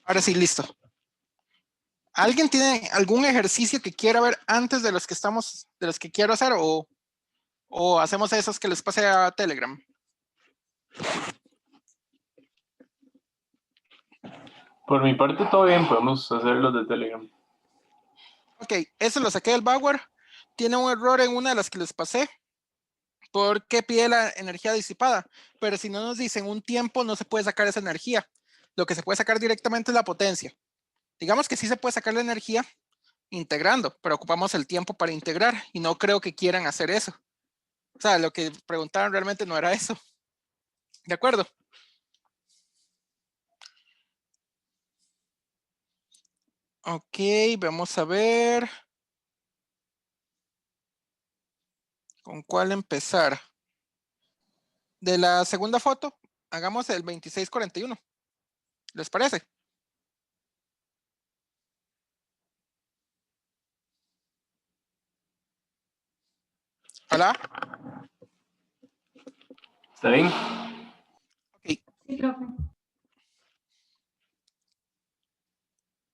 Ahora sí, listo. ¿Alguien tiene algún ejercicio que quiera ver antes de los que quiero hacer o hacemos esos que les pase a Telegram? Por mi parte, todo bien, podemos hacer los de Telegram. Ok, eso lo saqué del Bower. Tiene un error en una de las que les pasé porque pide la energía disipada, pero si no nos dicen un tiempo, no se puede sacar esa energía. Lo que se puede sacar directamente es la potencia. Digamos que sí se puede sacar la energía integrando, pero ocupamos el tiempo para integrar y no creo que quieran hacer eso. O sea, lo que preguntaron realmente no era eso. ¿De acuerdo? Ok, vamos a ver con cuál empezar. De la segunda foto, hagamos el 2641. ¿Les parece? ¿Hola? ¿Está bien? Ok. Sí, profe.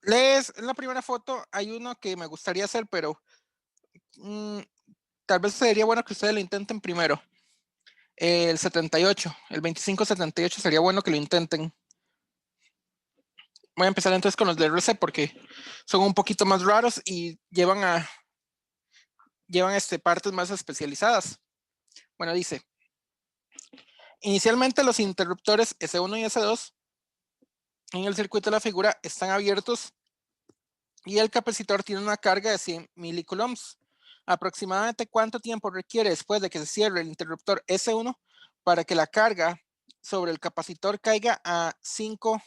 En la primera foto hay uno que me gustaría hacer, pero tal vez sería bueno que ustedes lo intenten primero. El 78, el 2578 sería bueno que lo intenten. Voy a empezar entonces con los de RC porque son un poquito más raros y llevan partes más especializadas. Bueno, dice, inicialmente los interruptores S1 y S2 en el circuito de la figura están abiertos y el capacitor tiene una carga de 100 milicoulombs. Aproximadamente cuánto tiempo requiere después de que se cierre el interruptor S1 para que la carga sobre el capacitor caiga a 5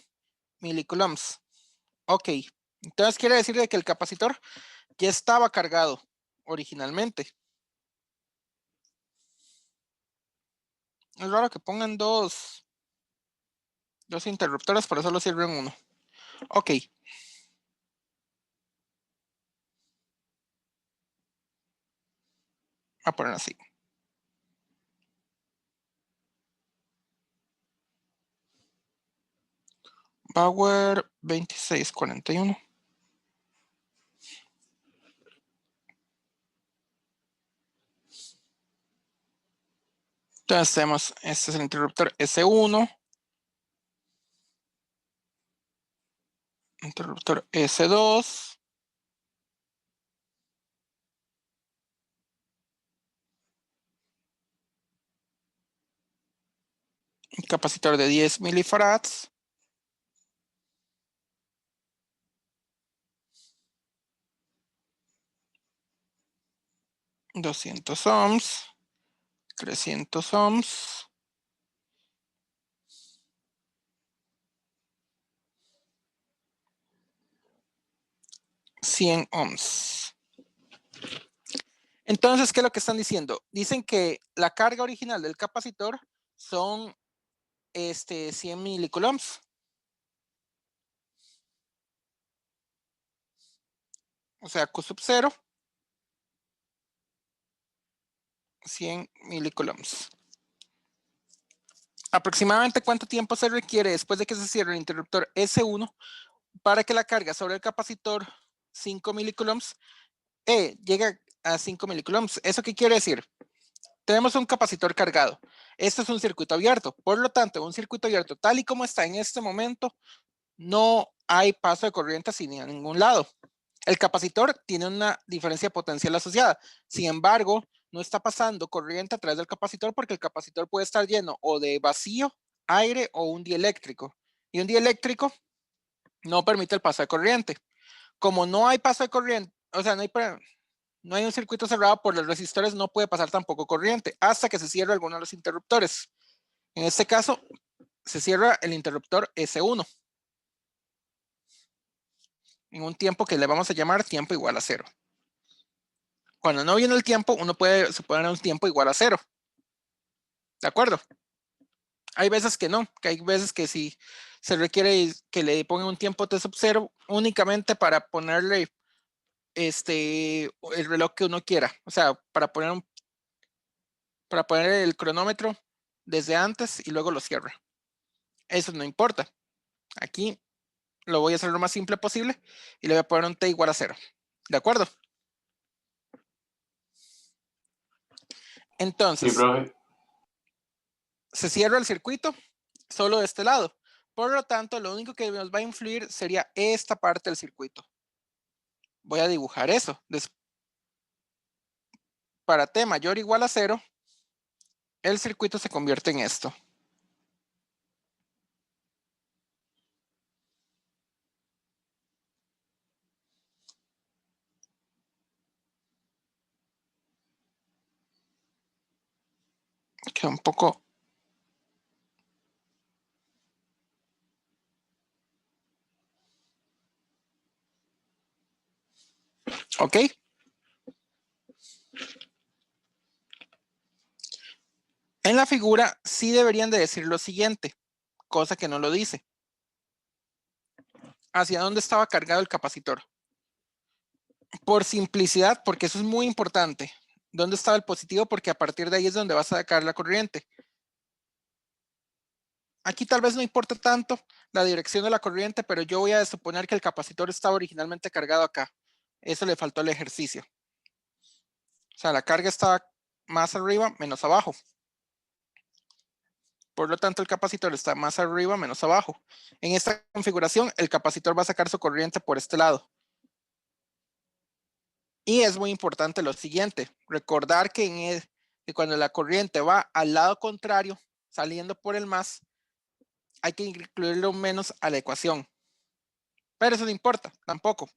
milicoulombs. Ok, entonces quiere decir de que el capacitor ya estaba cargado originalmente. Es raro que pongan dos interruptores, pero solo sirven uno. Ok. Voy a poner así. Power 2641. Entonces tenemos, este es el interruptor S1. Interruptor S2. Capacitor de 10 milifarads. $200 ohms. 300 ohms. 100 ohms. Entonces, ¿qué es lo que están diciendo? Dicen que la carga original del capacitor son 100 milicoulombs. O sea, Q sub 0, 100 milicoulombs. Aproximadamente cuánto tiempo se requiere después de que se cierre el interruptor S1 para que la carga sobre el capacitor 5 milicoulombs llegue a 5 milicoulombs. ¿Eso qué quiere decir? Tenemos un capacitor cargado. Esto es un circuito abierto. Por lo tanto, un circuito abierto tal y como está en este momento, no hay paso de corriente hacia ningún lado. El capacitor tiene una diferencia potencial asociada. Sin embargo, no está pasando corriente a través del capacitor porque el capacitor puede estar lleno o de vacío, aire o un dieléctrico. Y un dieléctrico no permite el paso de corriente. Como no hay paso de corriente, o sea, no hay un circuito cerrado por los resistores, no puede pasar tampoco corriente hasta que se cierre alguno de los interruptores. En este caso, se cierra el interruptor S1 en un tiempo que le vamos a llamar tiempo igual a 0. Cuando no viene el tiempo, uno puede suponer un tiempo igual a 0. ¿De acuerdo? Hay veces que no, que hay veces que sí se requiere que le pongan un tiempo T sub 0 únicamente para ponerle el reloj que uno quiera. O sea, para poner el cronómetro desde antes y luego lo cierra. Eso no importa. Aquí Lo voy a hacer lo más simple posible y le voy a poner un T igual a 0. ¿De acuerdo? Entonces, Sí, profe. se cierra el circuito solo de este lado. Por lo tanto, lo único que nos va a influir sería esta parte del circuito. Voy a dibujar eso. Para T mayor o igual a 0, el circuito se convierte en esto. Queda un poco... ¿Ok? En la figura sí deberían de decir lo siguiente, cosa que no lo dice. ¿Hacia dónde estaba cargado el capacitor? Por simplicidad, porque eso es muy importante. ¿Dónde estaba el positivo? Porque a partir de ahí es donde vas a sacar la corriente. Aquí tal vez no importa tanto la dirección de la corriente, pero yo voy a suponer que el capacitor estaba originalmente cargado acá. Eso le faltó al ejercicio. O sea, la carga estaba más arriba menos abajo. Por lo tanto, el capacitor está más arriba menos abajo. En esta configuración, el capacitor va a sacar su corriente por este lado. Y es muy importante lo siguiente, recordar que cuando la corriente va al lado contrario, saliendo por el más, hay que incluirle un menos a la ecuación. Pero eso no importa, tampoco,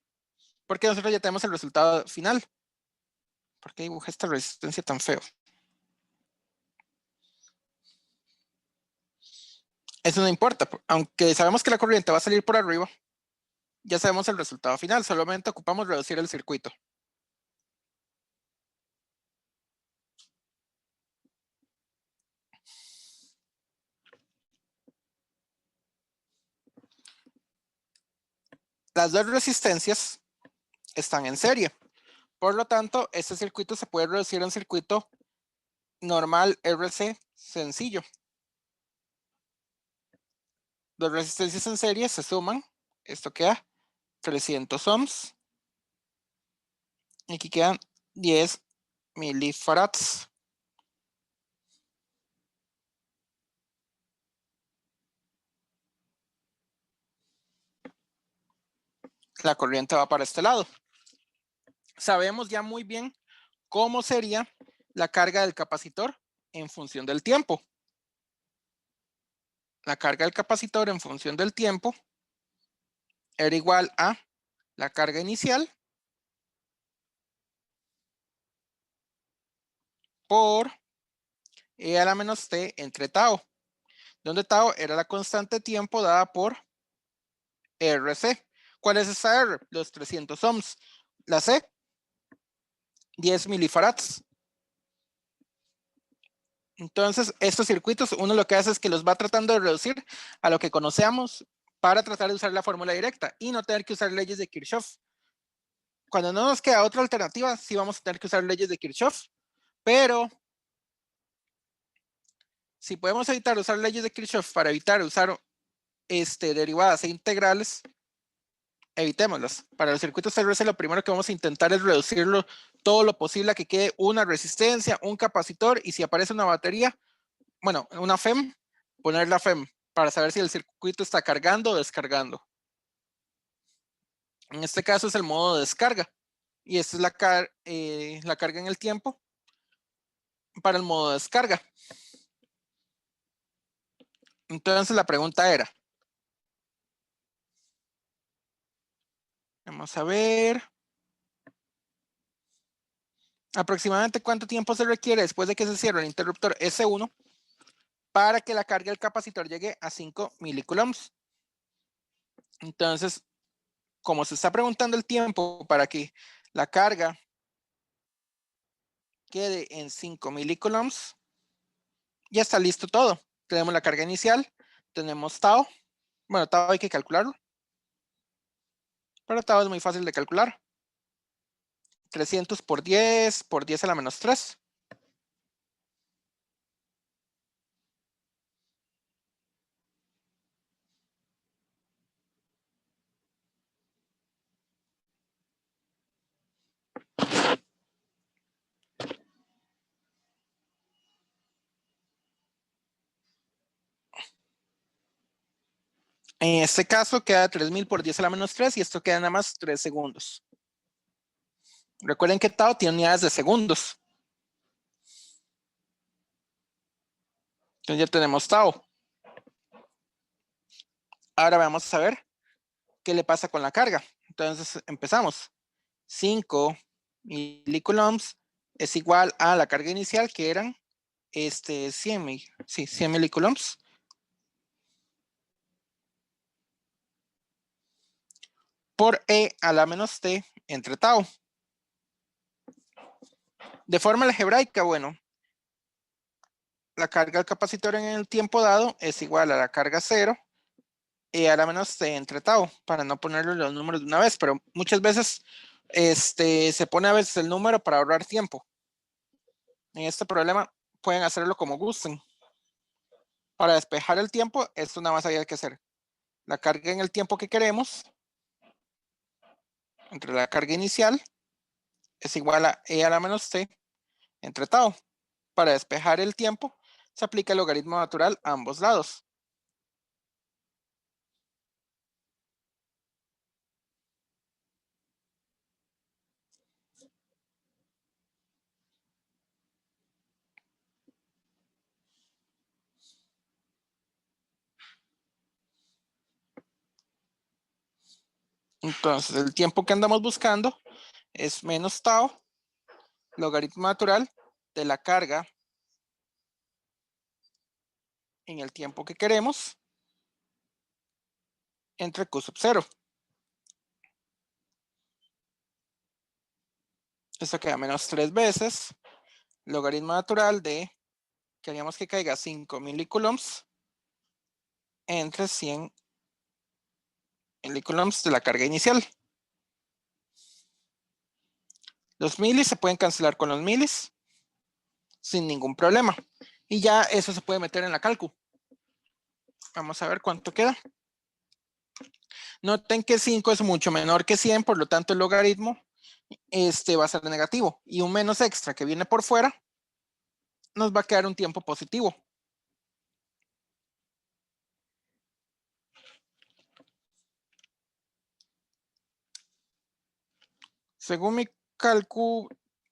porque nosotros ya tenemos el resultado final. ¿Por qué dibujé esta resistencia tan feo? Eso no importa, aunque sabemos que la corriente va a salir por arriba, ya sabemos el resultado final, solamente ocupamos reducir el circuito. Las dos resistencias están en serie. Por lo tanto, este circuito se puede reducir a un circuito normal RC sencillo. Dos resistencias en serie se suman. Esto queda 300 ohms. Y aquí quedan 10 milifarads. La corriente va para este lado. Sabemos ya muy bien cómo sería la carga del capacitor en función del tiempo. La carga del capacitor en función del tiempo era igual a la carga inicial por E a la menos T entre tau, donde tau era la constante de tiempo dada por RC. ¿Cuál es esa R? Los 300 ohms. La C, 10 milifarads. Entonces, estos circuitos, uno lo que hace es que los va tratando de reducir a lo que conocemos para tratar de usar la fórmula directa y no tener que usar leyes de Kirchhoff. Cuando no nos queda otra alternativa, sí vamos a tener que usar leyes de Kirchhoff, pero si podemos evitar usar leyes de Kirchhoff para evitar usar derivadas e integrales, evitémoslas. Para los circuitos RC lo primero que vamos a intentar es reducirlo todo lo posible a que quede una resistencia, un capacitor y si aparece una batería, bueno, una FEM, poner la FEM para saber si el circuito está cargando o descargando. En este caso es el modo de descarga y esta es la carga en el tiempo para el modo de descarga. Entonces la pregunta era, vamos a ver, aproximadamente cuánto tiempo se requiere después de que se cierre el interruptor S1 para que la carga del capacitor llegue a 5 milicoulombs. Entonces, como se está preguntando el tiempo para que la carga quede en 5 milicoulombs, ya está listo todo. Tenemos la carga inicial, tenemos tau. Bueno, tau hay que calcularlo, pero tau es muy fácil de calcular. 300 por 10 a la menos 3. En este caso queda 3000 por 10 a la menos 3 y esto queda nada más 3 segundos. Recuerden que tau tiene unidades de segundos. Entonces ya tenemos tau. Ahora vamos a ver qué le pasa con la carga. Entonces empezamos. 5 milicoulombs es igual a la carga inicial que eran 100 milicoulombs. Por E a la menos T entre tau. De forma algebraica, bueno, la carga del capacitor en el tiempo dado es igual a la carga 0 E a la menos T entre tau, para no ponerle los números de una vez, pero muchas veces se pone a veces el número para ahorrar tiempo. En este problema pueden hacerlo como gusten. Para despejar el tiempo, esto nada más había que hacer la carga en el tiempo que queremos entre la carga inicial es igual a E a la menos T entre tau. Para despejar el tiempo, se aplica el logaritmo natural a ambos lados. Entonces, el tiempo que andamos buscando es menos tau, logaritmo natural de la carga en el tiempo que queremos entre Q sub 0. Esto queda menos 3 veces logaritmo natural de, queríamos que caiga 5 milicoulombs entre 100 milicoulombs de la carga inicial. Los milis se pueden cancelar con los milis sin ningún problema. Y ya eso se puede meter en la cálculo. Vamos a ver cuánto queda. Noten que 5 es mucho menor que 100, por lo tanto el logaritmo va a ser negativo. Y un menos extra que viene por fuera nos va a quedar un tiempo positivo. Según mi cálculo,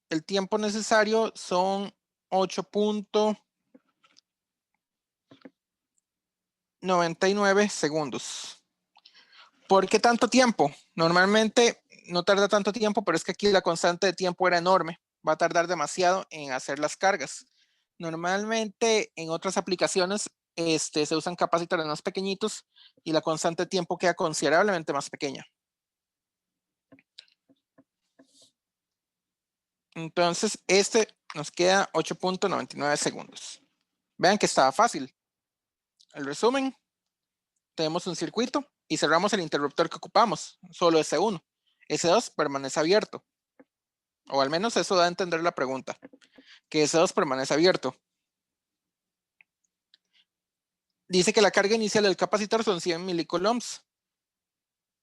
el tiempo necesario son 8.99 segundos. ¿Por qué tanto tiempo? Normalmente no tarda tanto tiempo, pero es que aquí la constante de tiempo era enorme. Va a tardar demasiado en hacer las cargas. Normalmente en otras aplicaciones se usan capacitores más pequeñitos y la constante de tiempo queda considerablemente más pequeña. Entonces, nos queda 8.99 segundos. Vean que estaba fácil. El resumen, tenemos un circuito y cerramos el interruptor que ocupamos, solo S1. S2 permanece abierto. O al menos eso da a entender la pregunta, que S2 permanece abierto. Dice que la carga inicial del capacitor son 100 milicoulombs.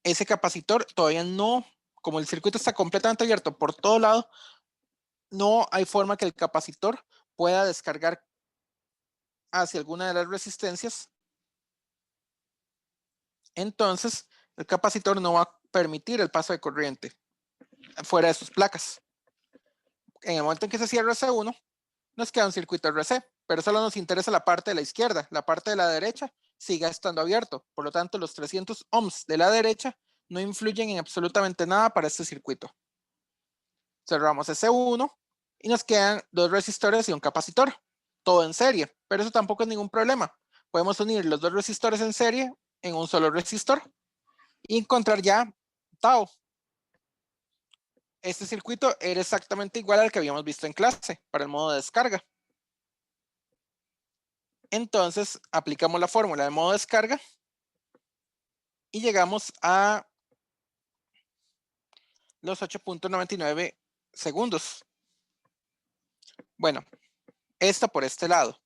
Ese capacitor todavía no, como el circuito está completamente abierto por todo lado, no hay forma que el capacitor pueda descargar hacia alguna de las resistencias. Entonces, el capacitor no va a permitir el paso de corriente fuera de sus placas. En el momento en que se cierra C1, nos queda un circuito RC, pero solo nos interesa la parte de la izquierda. La parte de la derecha sigue estando abierto. Por lo tanto, los 300 ohms de la derecha no influyen en absolutamente nada para este circuito. Cerramos S1 y nos quedan 2 resistores y un capacitor, todo en serie, pero eso tampoco es ningún problema. Podemos unir los 2 resistores en serie en un solo resistor y encontrar ya tau. Este circuito era exactamente igual al que habíamos visto en clase para el modo de descarga. Entonces aplicamos la fórmula de modo de descarga y llegamos a los 8.99 segundos. Bueno, esto por este lado.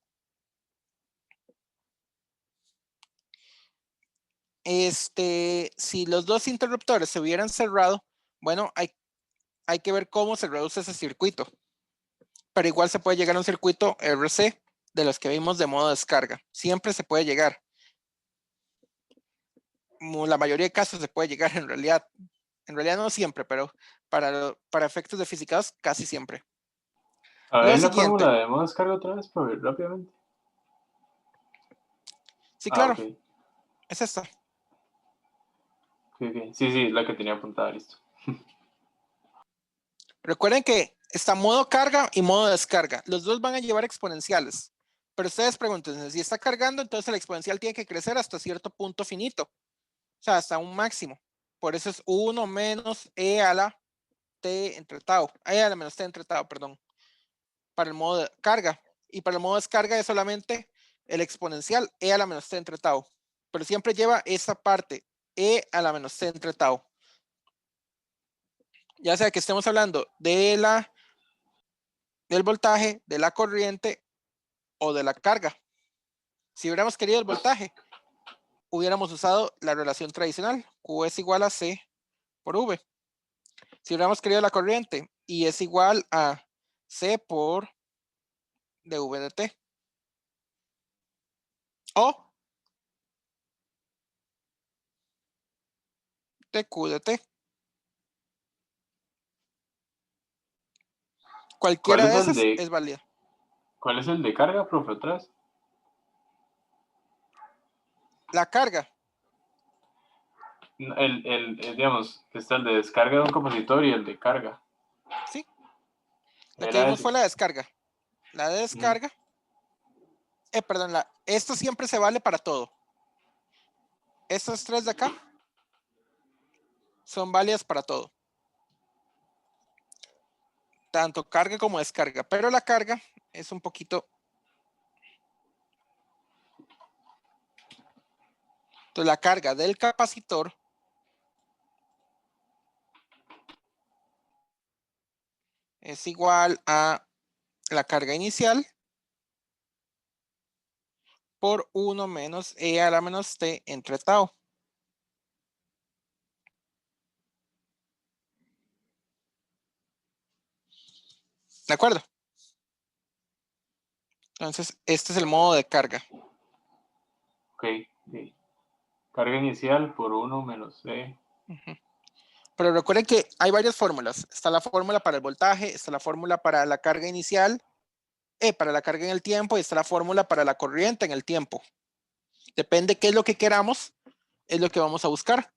Si los dos interruptores se hubieran cerrado, bueno, hay que ver cómo se reduce ese circuito. Pero igual se puede llegar a un circuito RC de los que vimos de modo descarga. Siempre se puede llegar. la mayoría de casos se puede llegar en realidad no siempre, pero para efectos de físicas casi siempre. A Lo ver la siguiente, fórmula de modo descarga otra vez para ver rápidamente. sí, Ah, claro, ok. es esta. Ok. Sí, sí, la que tenía apuntada, listo. Recuerden que está modo carga y modo descarga. Los dos van a llevar exponenciales. Pero ustedes pregúntense, si está cargando, entonces el exponencial tiene que crecer hasta cierto punto finito. O sea, hasta un máximo. Por eso es 1 menos e a la t entre tau. E a la menos t entre tau, perdón. Para el modo de carga. Y para el modo descarga es solamente el exponencial e a la menos t entre tau. Pero siempre lleva esa parte, e a la menos t entre tau. Ya sea que estemos hablando del voltaje, de la corriente o de la carga. Si hubiéramos querido el voltaje, hubiéramos usado la relación tradicional, Q es igual a C por V. Si hubiéramos querido la corriente, I es igual a C por dV de T. O dQ de T. ¿Cuál Cualquiera es de el esas de, es válida. cuál es el de carga, profe, atrás? La carga, Digamos, está el de descarga de un compositor y el de carga. ¿sí? La que Era vimos fue ese. la descarga. La de Ujú. descarga, perdón, esto siempre se vale para todo. Estas tres de acá son válidas para todo. Tanto carga como descarga. Pero la carga es un poquito. Entonces la carga del capacitor es igual a la carga inicial por 1 menos e a la menos t entre tau. ¿De acuerdo? Entonces, este es el modo de carga. Ok. Carga inicial por 1 menos C. Pero recuerden que hay varias fórmulas. Está la fórmula para el voltaje, está la fórmula para la carga inicial, para la carga en el tiempo, y está la fórmula para la corriente en el tiempo. Depende qué es lo que queramos, es lo que vamos a buscar.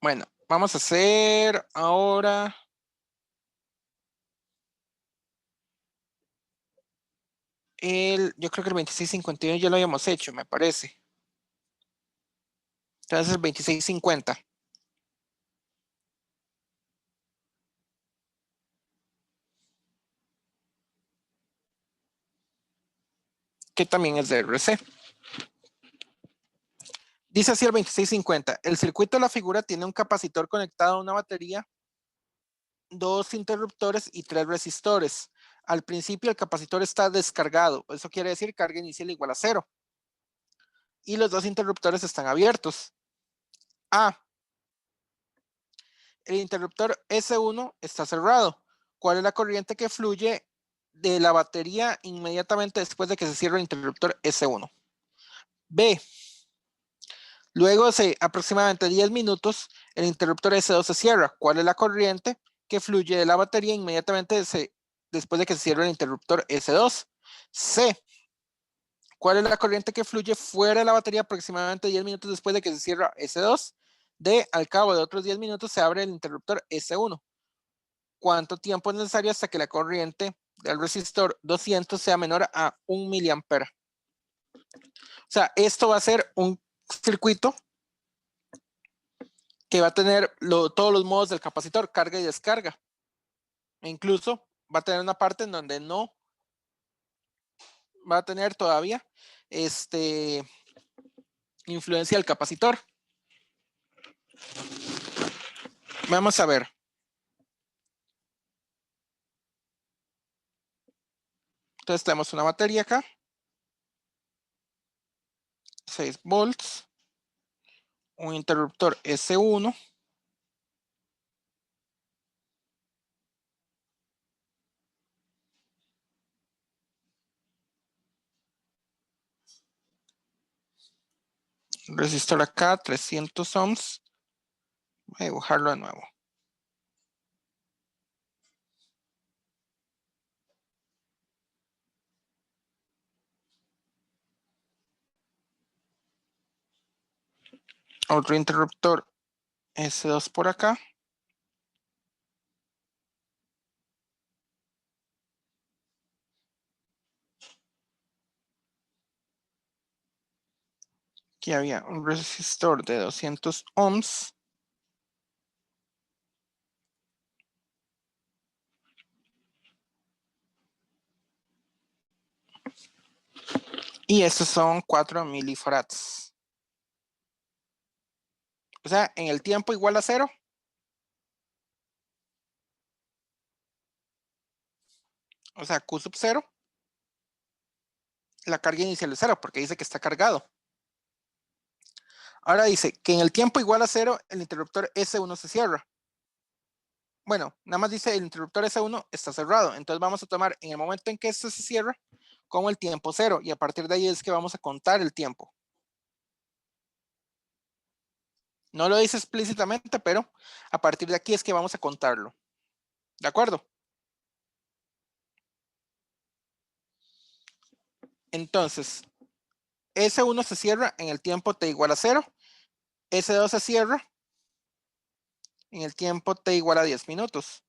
Bueno, vamos a hacer ahora yo creo que el 2651 ya lo habíamos hecho, me parece. Entonces el 2650. Que también es de RC. Dice así el 2650. El circuito de la figura tiene un capacitor conectado a una batería, 2 interruptores y 3 resistores. Al principio el capacitor está descargado. Eso quiere decir carga inicial igual a 0. Y los 2 interruptores están abiertos. A. El interruptor S1 está cerrado. ¿Cuál es la corriente que fluye de la batería inmediatamente después de que se cierre el interruptor S1? B. Luego de aproximadamente 10 minutos, el interruptor S2 se cierra. ¿Cuál es la corriente que fluye de la batería inmediatamente después de que se cierre el interruptor S2? C. ¿Cuál es la corriente que fluye fuera de la batería aproximadamente 10 minutos después de que se cierra S2? D. Al cabo de otros 10 minutos se abre el interruptor S1. ¿Cuánto tiempo es necesario hasta que la corriente del resistor 200 sea menor a 1 miliampere? O sea, esto va a ser un circuito que va a tener todos los modos del capacitor, carga y descarga. E incluso va a tener una parte en donde no va a tener todavía influencia del capacitor. Vamos a ver. Entonces tenemos una batería acá. 6 volts. Un interruptor S1. Resistor acá, 300 ohms. Voy a dibujarlo de nuevo. Otro interruptor S2 por acá. Aquí había un resistor de 200 ohms. Y estos son 4 milifarads. O sea, en el tiempo igual a 0. O sea, Q sub 0. La carga inicial es 0 porque dice que está cargado. Ahora dice que en el tiempo igual a 0, el interruptor S1 se cierra. Bueno, nada más dice el interruptor S1 está cerrado. Entonces vamos a tomar en el momento en que este se cierra como el tiempo 0. Y a partir de ahí es que vamos a contar el tiempo. No lo dice explícitamente, pero a partir de aquí es que vamos a contarlo. ¿De acuerdo? Entonces, S1 se cierra en el tiempo t igual a 0. S2 se cierra en el tiempo t igual a 10 minutos.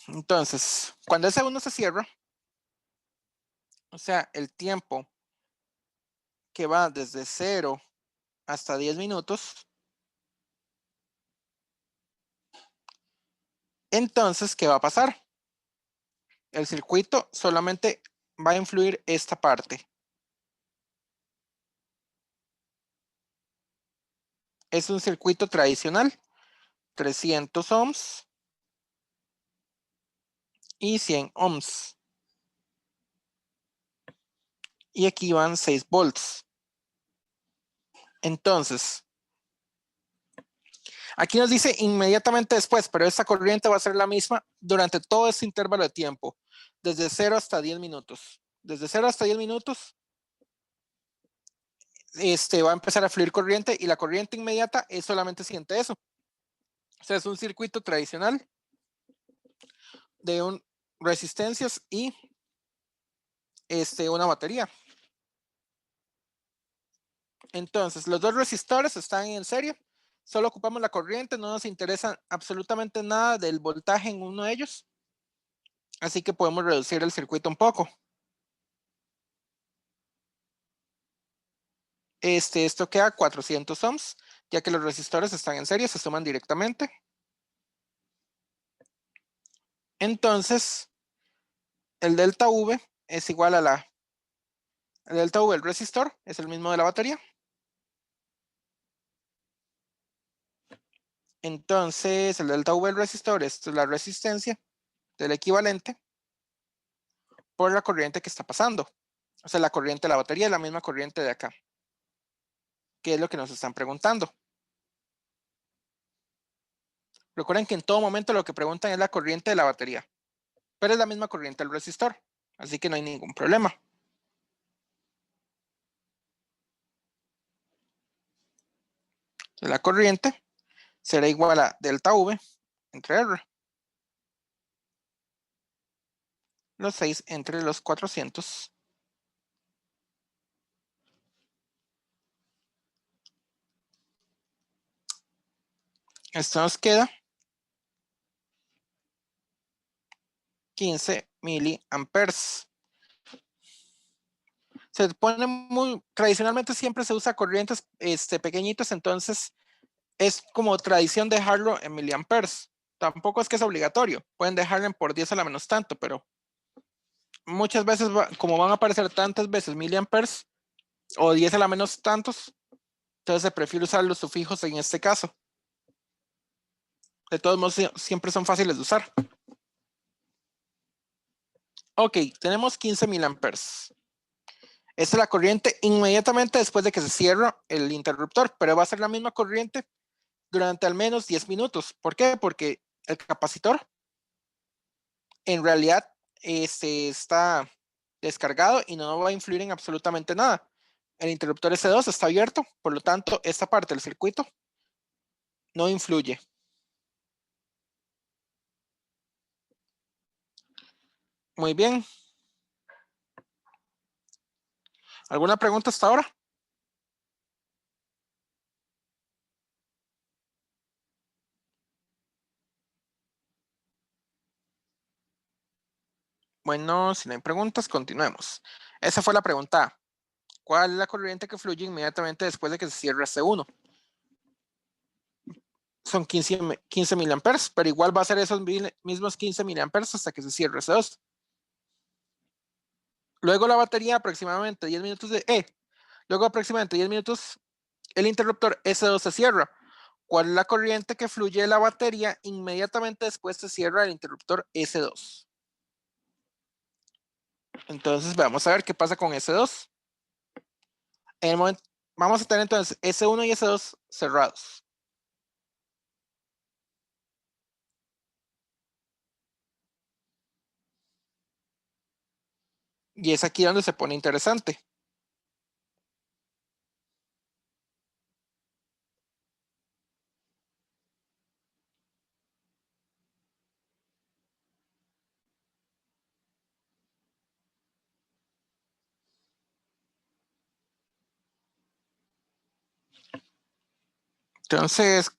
Entonces, cuando S1 se cierra, o sea, el tiempo que va desde 0 hasta 10 minutos, entonces, ¿qué va a pasar? El circuito solamente va a influir esta parte. Es un circuito tradicional, 300 ohms y 100 ohms. Y aquí van 6 volts. Entonces, aquí nos dice inmediatamente después, pero esta corriente va a ser la misma durante todo este intervalo de tiempo, desde 0 hasta 10 minutos. Desde 0 hasta 10 minutos va a empezar a fluir corriente y la corriente inmediata es solamente siente eso. O sea, es un circuito tradicional de resistencias y una batería. Entonces, los dos resistores están en serie. Solo ocupamos la corriente, no nos interesa absolutamente nada del voltaje en uno de ellos. Así que podemos reducir el circuito un poco. Esto queda 400 ohms, ya que los resistores están en serie, se suman directamente. Entonces, el delta V es igual a el delta V del resistor, es el mismo de la batería. Entonces, el delta V del resistor es la resistencia del equivalente por la corriente que está pasando. O sea, la corriente de la batería es la misma corriente de acá. ¿Qué es lo que nos están preguntando? Recuerden que en todo momento lo que preguntan es la corriente de la batería, pero es la misma corriente del resistor, así que no hay ningún problema. La corriente será igual a delta V entre R. Los 6 entre los 400. Esto nos queda 15 miliamperes. Se pone muy, tradicionalmente siempre se usa corrientes pequeñitas, entonces es como tradición dejarlo en miliamperes. Tampoco es que es obligatorio, pueden dejarlo en por 10 a la menos tanto, pero muchas veces, como van a aparecer tantas veces miliamperes o 10 a la menos tantos, entonces se prefiere usar los sufijos en este caso. De todos modos, siempre son fáciles de usar. Ok, tenemos 15 miliamperes. Esta es la corriente inmediatamente después de que se cierra el interruptor, pero va a ser la misma corriente durante al menos 10 minutos. ¿Por qué? Porque el capacitor en realidad está descargado y no va a influir en absolutamente nada. El interruptor S2 está abierto, por lo tanto, esta parte del circuito no influye. Muy bien. ¿Alguna pregunta hasta ahora? Bueno, si no hay preguntas, continuemos. Esa fue la pregunta A. ¿Cuál es la corriente que fluye inmediatamente después de que se cierre C1? Son 15 miliamperes, pero igual va a ser esos mismos 15 miliamperes hasta que se cierre C2. Luego la batería aproximadamente 10 minutos luego aproximadamente 10 minutos el interruptor S2 se cierra. ¿Cuál es la corriente que fluye de la batería inmediatamente después se cierra el interruptor S2? Entonces vamos a ver qué pasa con S2. En el momento, vamos a tener entonces S1 y S2 cerrados. Y es aquí donde se pone interesante. Entonces,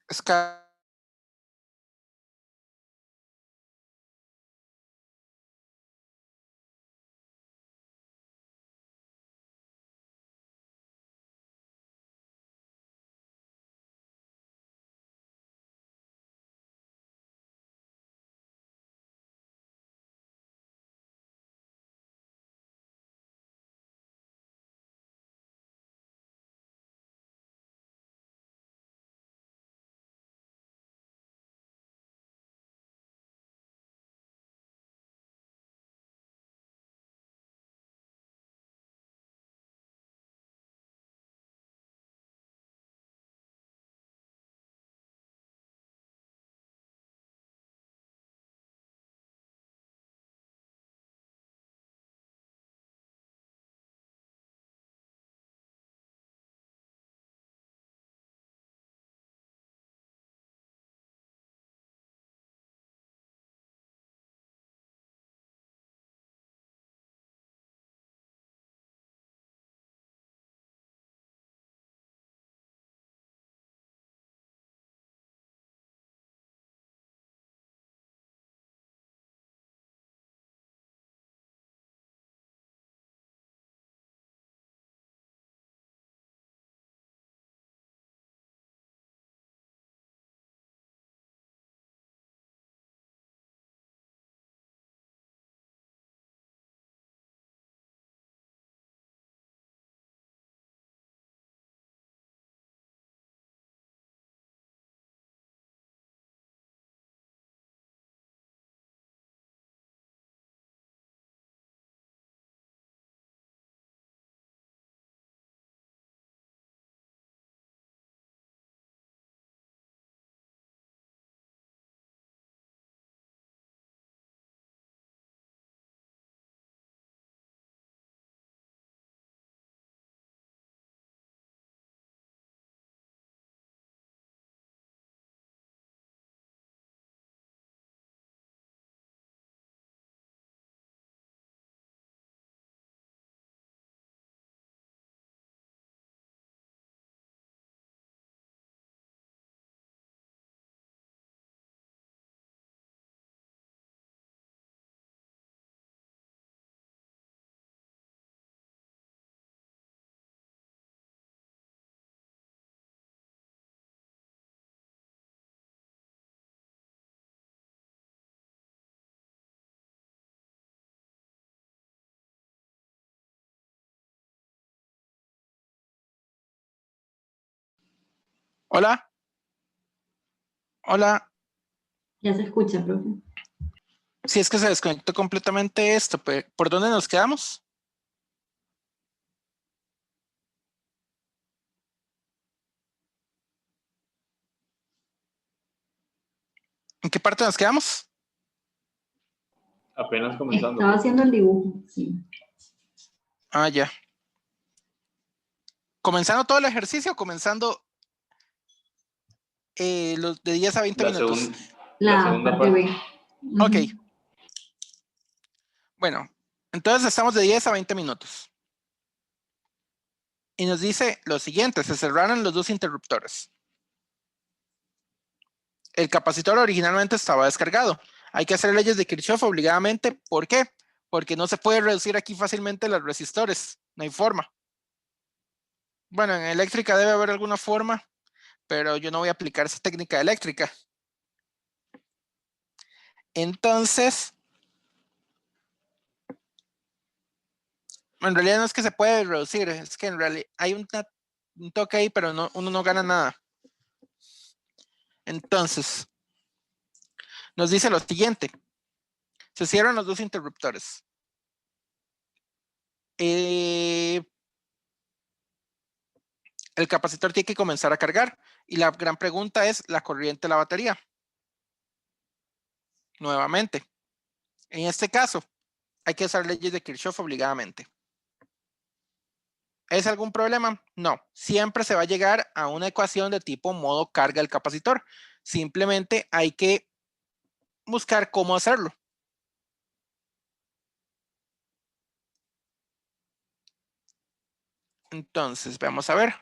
hola, hola. Ya se escucha, profe. Si es que se desconectó completamente esto, ¿por dónde nos quedamos? ¿En qué parte nos quedamos? Apenas comenzando. Estaba haciendo el dibujo, sí. Ah, ya. ¿Comenzando todo el ejercicio o comenzando los de 10 a 20 La, minutos? la La segunda parte parte. B. Ok. Ujú. Bueno, entonces estamos de 10 a 20 minutos. Y nos dice lo siguiente, se cerraron los dos interruptores. El capacitor originalmente estaba descargado. Hay que hacer leyes de Kirchhoff obligadamente. ¿Por qué? Porque no se puede reducir aquí fácilmente los resistores. No hay forma. Bueno, en eléctrica debe haber alguna forma, pero yo no voy a aplicar esa técnica eléctrica. Entonces, en realidad no es que se puede reducir, es que en realidad hay un toque ahí, pero no, uno no gana nada. Entonces, nos dice lo siguiente. Se cierran los dos interruptores. El capacitor tiene que comenzar a cargar y la gran pregunta es la corriente de la batería. Nuevamente, en este caso, hay que usar leyes de Kirchhoff obligadamente. ¿Es algún problema? No, siempre se va a llegar a una ecuación de tipo modo carga del capacitor. Simplemente hay que buscar cómo hacerlo. Entonces, vamos a ver.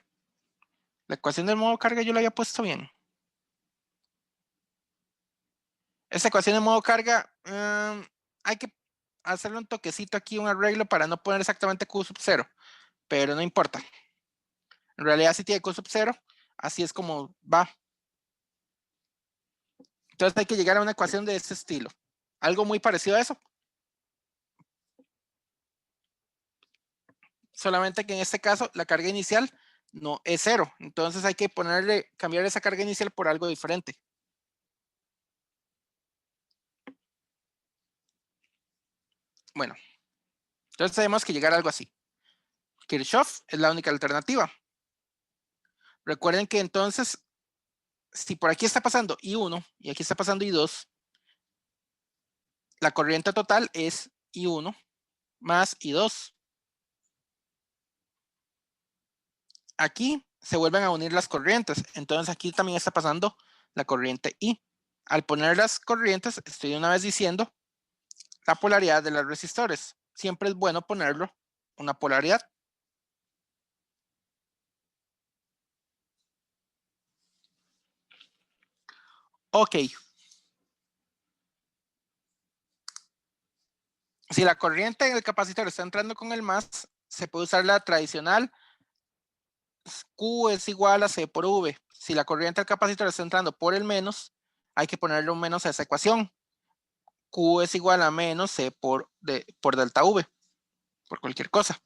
La ecuación del modo carga yo la había puesto bien. Esta ecuación de modo carga, hay que hacerle un toquecito aquí, un arreglo para no poner exactamente Q sub 0, pero no importa. En realidad sí tiene Q sub 0, así es como va. Entonces hay que llegar a una ecuación de este estilo. Algo muy parecido a eso. Solamente que en este caso la carga inicial no es 0. Entonces hay que cambiar esa carga inicial por algo diferente. Bueno, entonces tenemos que llegar a algo así. Kirchhoff es la única alternativa. Recuerden que entonces, si por aquí está pasando I1 y aquí está pasando I2, la corriente total es I1 más I2. Aquí se vuelven a unir las corrientes, entonces aquí también está pasando la corriente I. Al poner las corrientes, estoy una vez diciendo la polaridad de los resistores. Siempre es bueno ponerlo una polaridad. Ok. Si la corriente en el capacitor está entrando con el más, se puede usar la tradicional Q es igual a C por V. Si la corriente del capacitor está entrando por el menos, hay que ponerle un menos a esa ecuación. Q es igual a menos C por delta V, por cualquier cosa.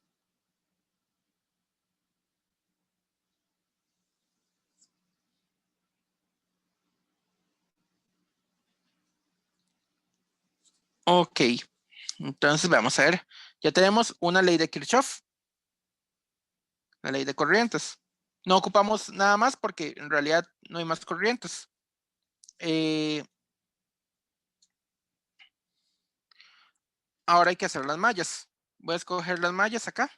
Ok, entonces vamos a ver. Ya tenemos una ley de Kirchhoff, la ley de corrientes. No ocupamos nada más porque en realidad no hay más corrientes. Ahora hay que hacer las mallas. Voy a escoger las mallas acá,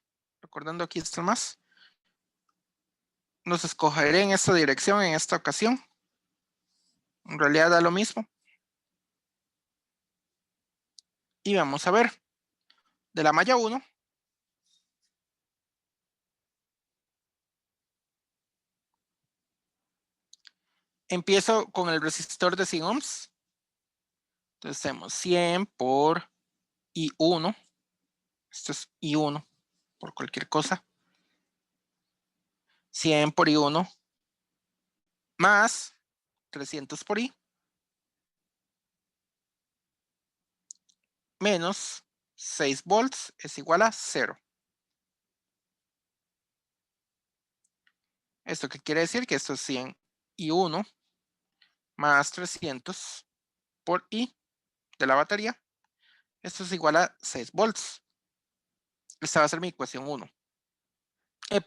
recordando aquí están más. Los escogeré en esta dirección en esta ocasión. En realidad da lo mismo. Y vamos a ver. De la malla 1. Empiezo con el resistor de 100 ohms. Entonces tenemos 100 por I1. Esto es I1 por cualquier cosa. 100 por I1 más 300 por I menos 6 volts es igual a 0. ¿Esto qué quiere decir? Que esto es 100 I1 más 300 por I de la batería. Esto es igual a 6 volts. Esta va a ser mi ecuación 1.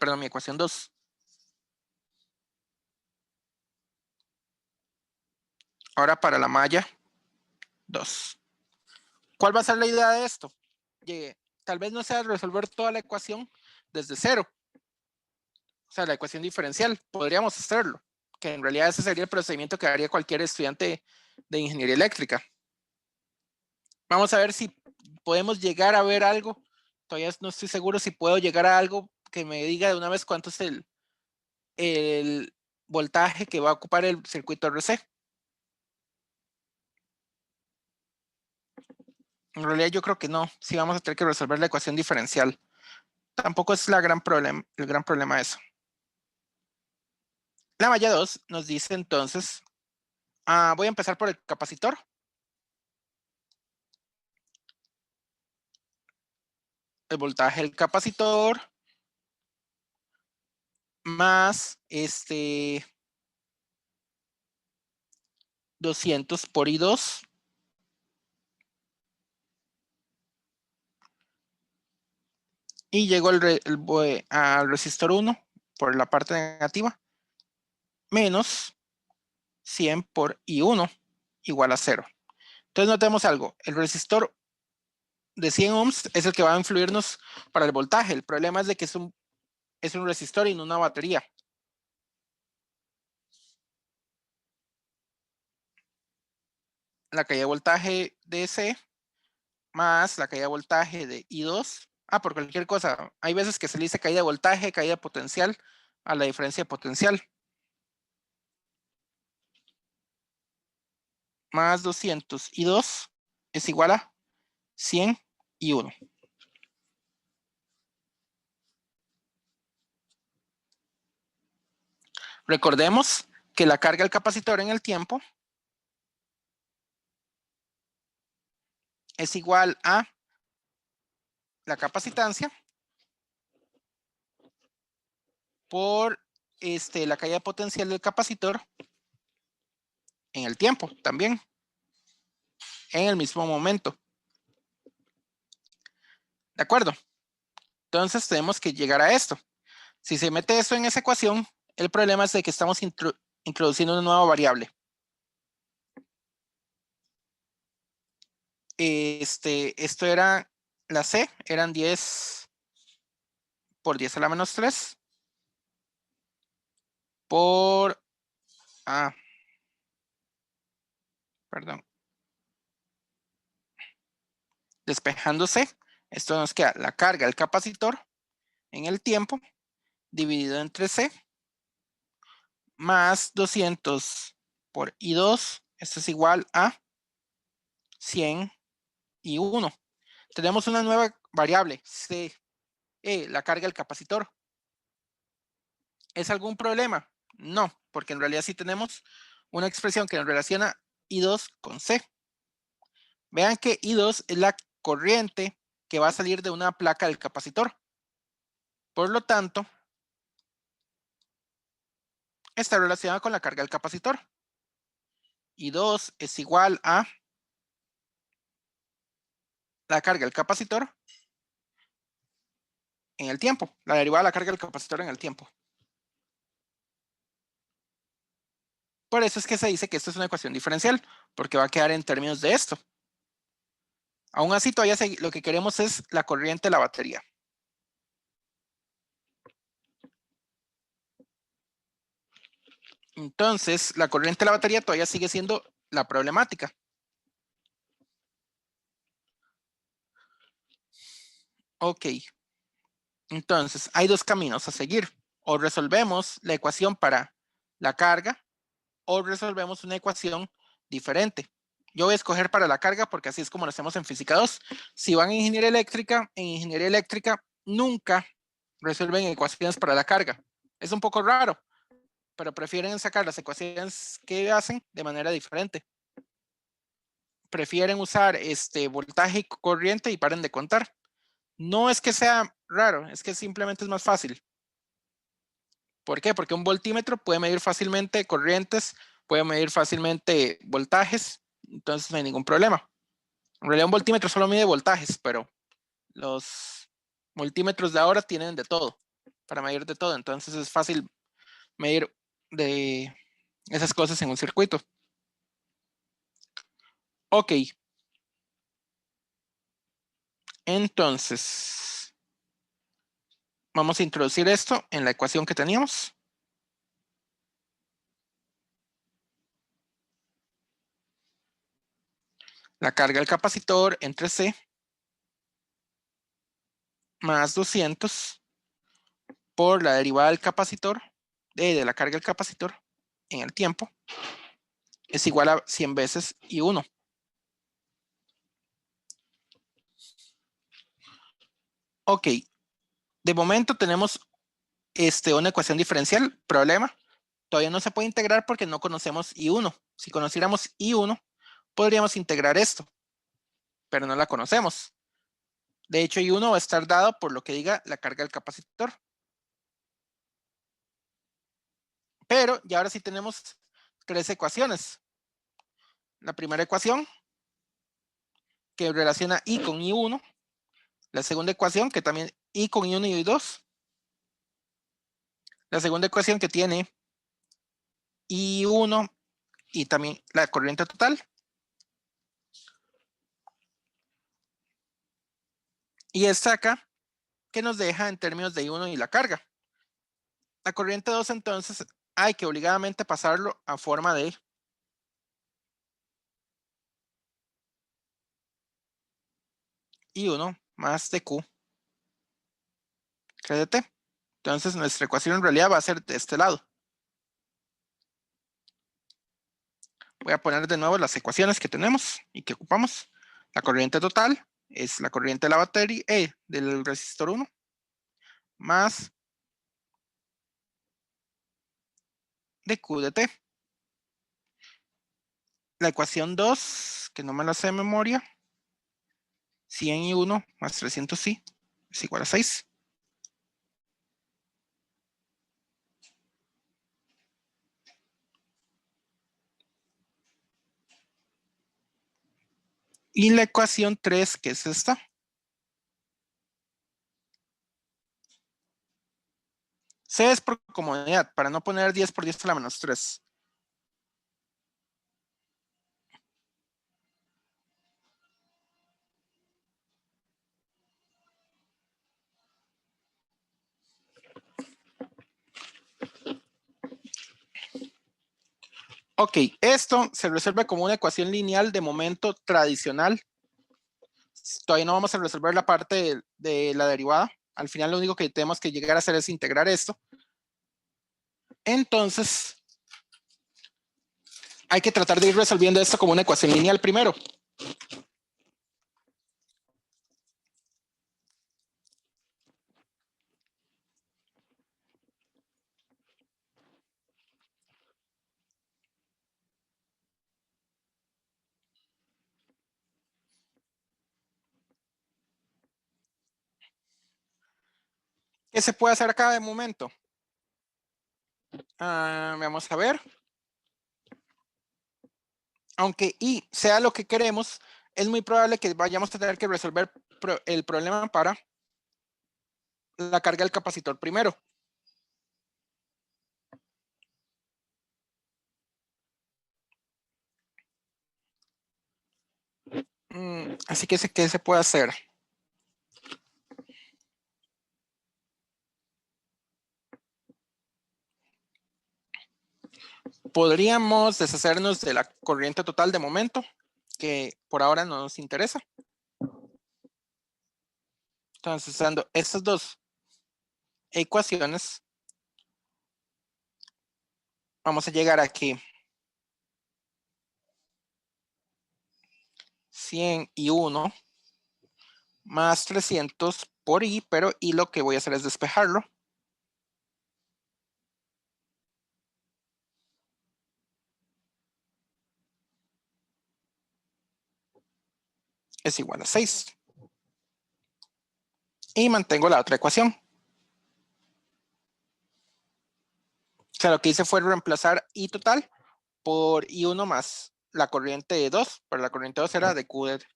Perdón, mi ecuación 2. Ahora para la malla 2. ¿Cuál va a ser la idea de esto? Tal vez no sea resolver toda la ecuación desde cero. O sea, la ecuación diferencial. Podríamos hacerlo. Que en realidad ese sería el procedimiento que haría cualquier estudiante de ingeniería eléctrica. Vamos a ver si podemos llegar a ver algo. Todavía no estoy seguro si puedo llegar a algo que me diga de una vez cuánto es el voltaje que va a ocupar el circuito RC. En realidad yo creo que no. Sí vamos a tener que resolver la ecuación diferencial. Tampoco es el gran problema eso. La malla 2 nos dice entonces, voy a empezar por el capacitor. El voltaje del capacitor más 200 por I2 y llego al resistor 1 por la parte negativa menos 100 por I1 igual a 0. Entonces notemos algo, el resistor de 100 ohms es el que va a influirnos para el voltaje. El problema es de que es un resistor y no una batería. La caída de voltaje de C más la caída de voltaje de I2. Por cualquier cosa. Hay veces que se le dice caída de voltaje, caída potencial a la diferencia de potencial. Más 200 I2 es igual a 100 I1. Recordemos que la carga del capacitor en el tiempo es igual a la capacitancia por la caída potencial del capacitor en el tiempo también, en el mismo momento. ¿De acuerdo? Entonces tenemos que llegar a esto. Si se mete eso en esa ecuación, el problema es de que estamos introduciendo una nueva variable. Esto era la C, eran 10 por 10 a la menos 3 por perdón. Despejándose, esto nos queda la carga del capacitor en el tiempo dividido entre C más 200 por I2, esto es igual a 100 I1. Tenemos una nueva variable, C, la carga del capacitor. ¿Es algún problema? No, porque en realidad sí tenemos una expresión que nos relaciona I2 con C. Vean que I2 es la corriente que va a salir de una placa del capacitor. Por lo tanto, está relacionada con la carga del capacitor. I2 es igual a la carga del capacitor en el tiempo, la derivada de la carga del capacitor en el tiempo. Por eso es que se dice que esto es una ecuación diferencial, porque va a quedar en términos de esto. Aún así, todavía lo que queremos es la corriente de la batería. Entonces, la corriente de la batería todavía sigue siendo la problemática. Ok. Entonces, hay dos caminos a seguir. O resolvemos la ecuación para la carga o resolvemos una ecuación diferente. Yo voy a escoger para la carga porque así es como lo hacemos en física 2. Si van en ingeniería eléctrica nunca resuelven ecuaciones para la carga. Es un poco raro, pero prefieren sacar las ecuaciones que hacen de manera diferente. Prefieren usar voltaje y corriente y paren de contar. No es que sea raro, es que simplemente es más fácil. ¿Por qué? Porque un voltímetro puede medir fácilmente corrientes, puede medir fácilmente voltajes, entonces no hay ningún problema. En realidad un voltímetro solo mide voltajes, pero los multímetros de ahora tienen de todo, para medir de todo, entonces es fácil medir de esas cosas en un circuito. Ok. Entonces, vamos a introducir esto en la ecuación que teníamos. La carga del capacitor entre C más 200 por la derivada del capacitor, de la carga del capacitor en el tiempo, es igual a 100 veces I1. Ok, de momento tenemos una ecuación diferencial. Problema, todavía no se puede integrar porque no conocemos I1. Si conociéramos I1, podríamos integrar esto, pero no la conocemos. De hecho, I1 va a estar dado por lo que diga la carga del capacitor. Pero ya ahora sí tenemos 3 ecuaciones. La primera ecuación, que relaciona I con I1. La segunda ecuación, que también I con I1 y I2. La segunda ecuación que tiene I1 y también la corriente total. Y esta acá, que nos deja en términos de I1 y la carga. La corriente 2, entonces, hay que obligadamente pasarlo a forma de I1 más dQ dt. Entonces, nuestra ecuación en realidad va a ser de este lado. Voy a poner de nuevo las ecuaciones que tenemos y que ocupamos. La corriente total es la corriente de la batería del resistor 1 más dQ dt. La ecuación 2, que no me la sé de memoria, 100I1 más 300I es igual a 6. Y la ecuación 3, que es esta, C es por comodidad, para no poner 10 por 10 a la menos 3. Ok, esto se resuelve como una ecuación lineal de momento tradicional. Todavía no vamos a resolver la parte de la derivada. Al final lo único que tenemos que llegar a hacer es integrar esto. Entonces, hay que tratar de ir resolviendo esto como una ecuación lineal primero. ¿Qué se puede hacer acá de momento? Vamos a ver. Aunque I sea lo que queremos, es muy probable que vayamos a tener que resolver el problema para la carga del capacitor primero. Así que, ¿qué se puede hacer? Podríamos deshacernos de la corriente total de momento, que por ahora no nos interesa. Entonces, usando estas dos ecuaciones, vamos a llegar aquí. 100I1 más 300 por I, pero I lo que voy a hacer es despejarlo. Es igual a 6. Y mantengo la otra ecuación. O sea, lo que hice fue reemplazar I total por I1 más la corriente 2, pero la corriente 2 era de QC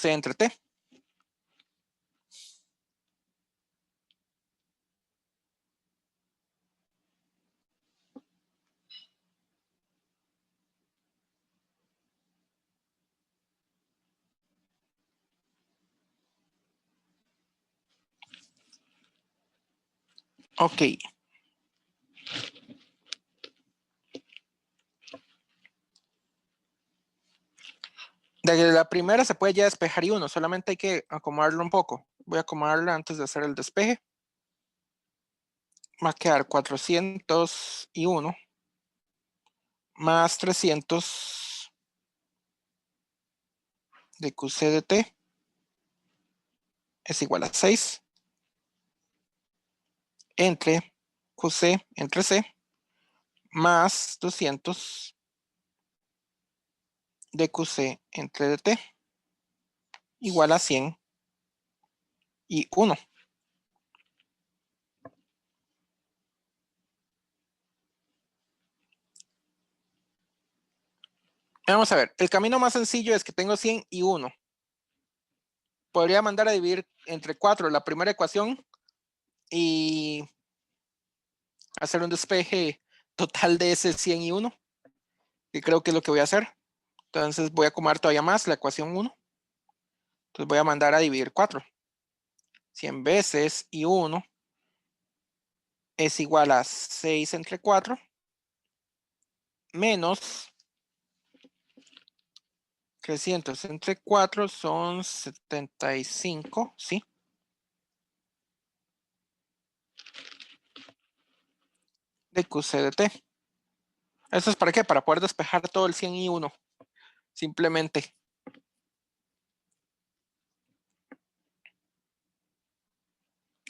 entre T. Ok. De la primera se puede ya despejar y uno, solamente hay que acomodarlo un poco. Voy a acomodarla antes de hacer el despeje. Va a quedar 401 más 300 de QC de T es igual a 6 entre QC entre C más 200 de QC entre DT igual a 100 y 1. Vamos a ver, el camino más sencillo es que tengo 100 y 1. Podría mandar a dividir entre 4 la primera ecuación y hacer un despeje total de ese 100 y 1, que creo que es lo que voy a hacer. Entonces voy a acomodar todavía más la ecuación 1. Entonces voy a mandar a dividir 4. 100 veces y 1 es igual a 6 entre 4 menos 300 entre 4 son 75, ¿sí? De QC de T. ¿Eso es para qué? Para poder despejar todo el 100 y 1. Simplemente.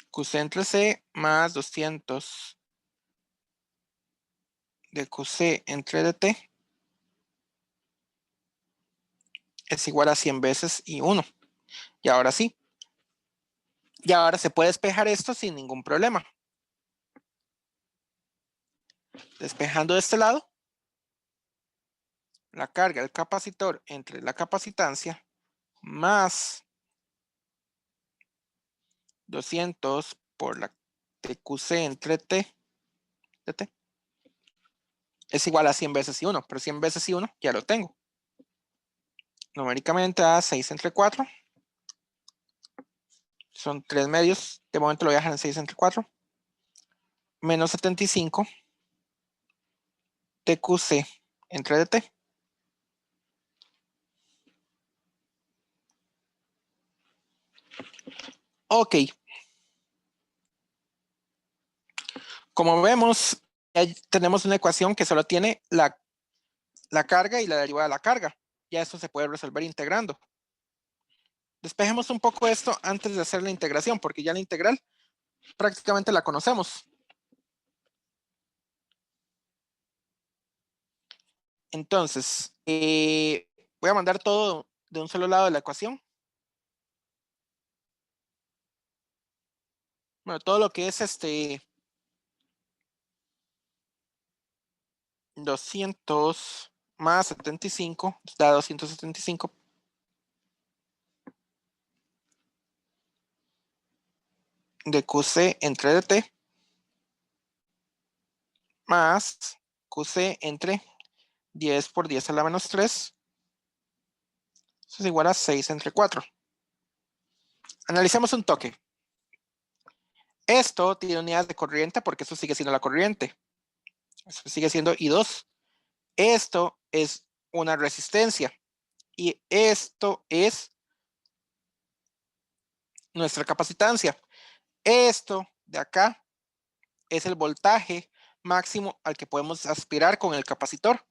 QC entre C más 200 de QC entre DT es igual a 100 veces y 1. Y ahora sí. Y ahora se puede despejar esto sin ningún problema. Despejando de este lado, la carga del capacitor entre la capacitancia más 200 por la TQC entre T de T es igual a 100 veces y 1, pero 100 veces y 1 ya lo tengo. Numéricamente da 6 entre 4. Son 3 medios. De momento lo voy a dejar en 6 entre 4. Menos 75 TQC entre DT. Ok. Como vemos, ya tenemos una ecuación que solo tiene la carga y la derivada de la carga. Ya esto se puede resolver integrando. Despejemos un poco esto antes de hacer la integración, porque ya la integral prácticamente la conocemos. Entonces, voy a mandar todo de un solo lado de la ecuación. Bueno, todo lo que es 200 más 75 da 275 de QC entre DT más QC entre 10 por 10 a la menos 3. Eso es igual a 6 entre 4. Analicemos un toque. Esto tiene unidades de corriente porque eso sigue siendo la corriente. Eso sigue siendo I2. Esto es una resistencia. Y esto es nuestra capacitancia. Esto de acá es el voltaje máximo al que podemos aspirar con el capacitor.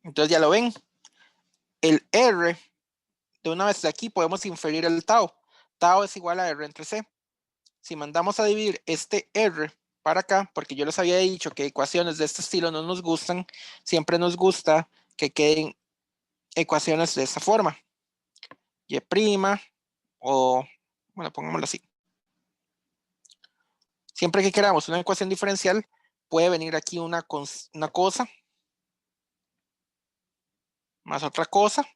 Entonces ya lo ven. El R, de una vez de aquí podemos inferir el tau. Tau es igual a R entre C. Si mandamos a dividir este R para acá, porque yo les había dicho que ecuaciones de este estilo no nos gustan, siempre nos gusta que queden ecuaciones de esta forma. Y' o, bueno, pongámoslo así. Siempre que queramos una ecuación diferencial, puede venir aquí una cosa más otra cosa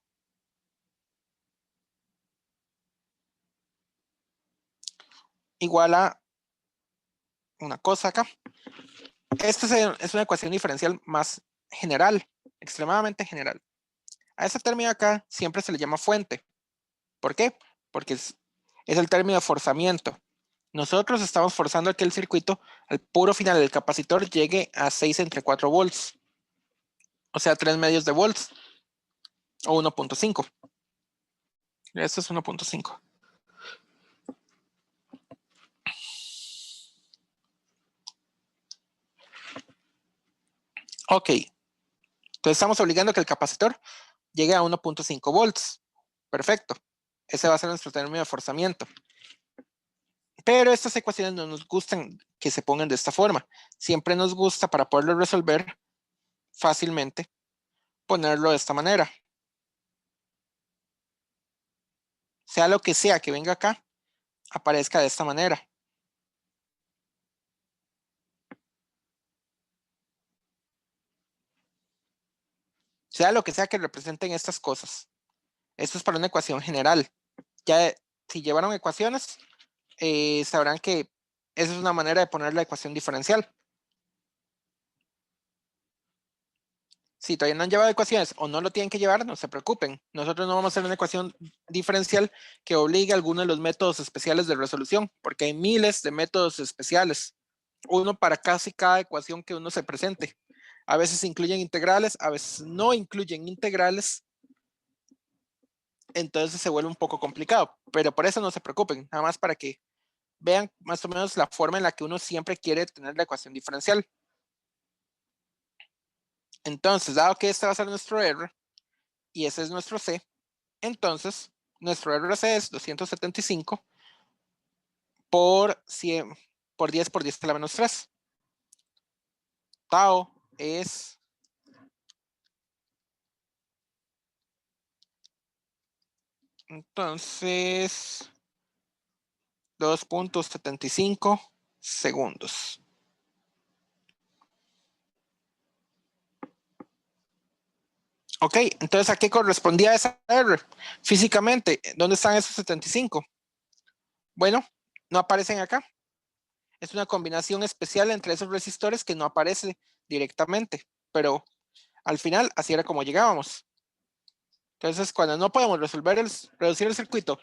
igual a una cosa acá. Esta es una ecuación diferencial más general, extremadamente general. A ese término acá siempre se le llama fuente. ¿Por qué? Porque es el término de forzamiento. Nosotros estamos forzando a que el circuito al puro final del capacitor llegue a 6 entre 4 volts. O sea, 3 medios de volts. O 1.5. Esto es 1.5. Ok. Entonces estamos obligando a que el capacitor llegue a 1.5 volts. Perfecto. Ese va a ser nuestro término de forzamiento. Pero estas ecuaciones no nos gustan que se pongan de esta forma. Siempre nos gusta, para poderlo resolver fácilmente, ponerlo de esta manera. Sea lo que sea que venga acá, aparezca de esta manera. Sea lo que sea que representen estas cosas. Esto es para una ecuación general. Ya si llevaron ecuaciones, sabrán que esa es una manera de poner la ecuación diferencial. Si todavía no han llevado ecuaciones o no lo tienen que llevar, no se preocupen. Nosotros no vamos a hacer una ecuación diferencial que obligue a alguno de los métodos especiales de resolución, porque hay miles de métodos especiales. Uno para casi cada ecuación que uno se presente. A veces incluyen integrales, a veces no incluyen integrales. Entonces se vuelve un poco complicado, pero por eso no se preocupen, nada más para que vean más o menos la forma en la que uno siempre quiere tener la ecuación diferencial. Entonces, dado que este va a ser nuestro R y ese es nuestro C, entonces nuestro RC es 275 por 100 por 10 por 10 a la menos 3. Tau es entonces 2.75 segundos. Ok, entonces ¿a qué correspondía esa R? Físicamente, ¿dónde están esos 75? Bueno, no aparecen acá. Es una combinación especial entre esos resistores que no aparece directamente, pero al final así era como llegábamos. Entonces, cuando no podemos reducir el circuito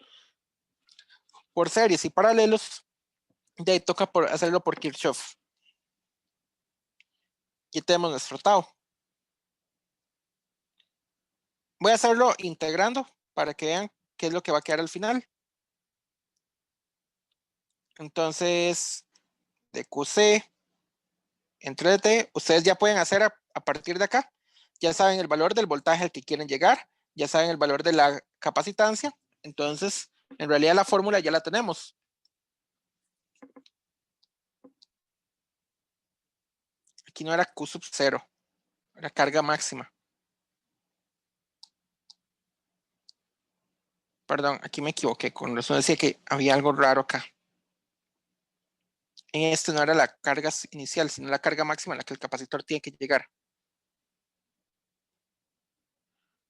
por series y paralelos, de ahí toca hacerlo por Kirchhoff. Y tenemos nuestro tau. Voy a hacerlo integrando para que vean qué es lo que va a quedar al final. Entonces, de QC entre DT, ustedes ya pueden hacer a partir de acá. Ya saben el valor del voltaje al que quieren llegar, ya saben el valor de la capacitancia. Entonces, en realidad la fórmula ya la tenemos. Aquí no era Q sub 0, era carga máxima. Perdón, aquí me equivoqué, con razón decía que había algo raro acá. En este no era la carga inicial, sino la carga máxima a la que el capacitor tiene que llegar.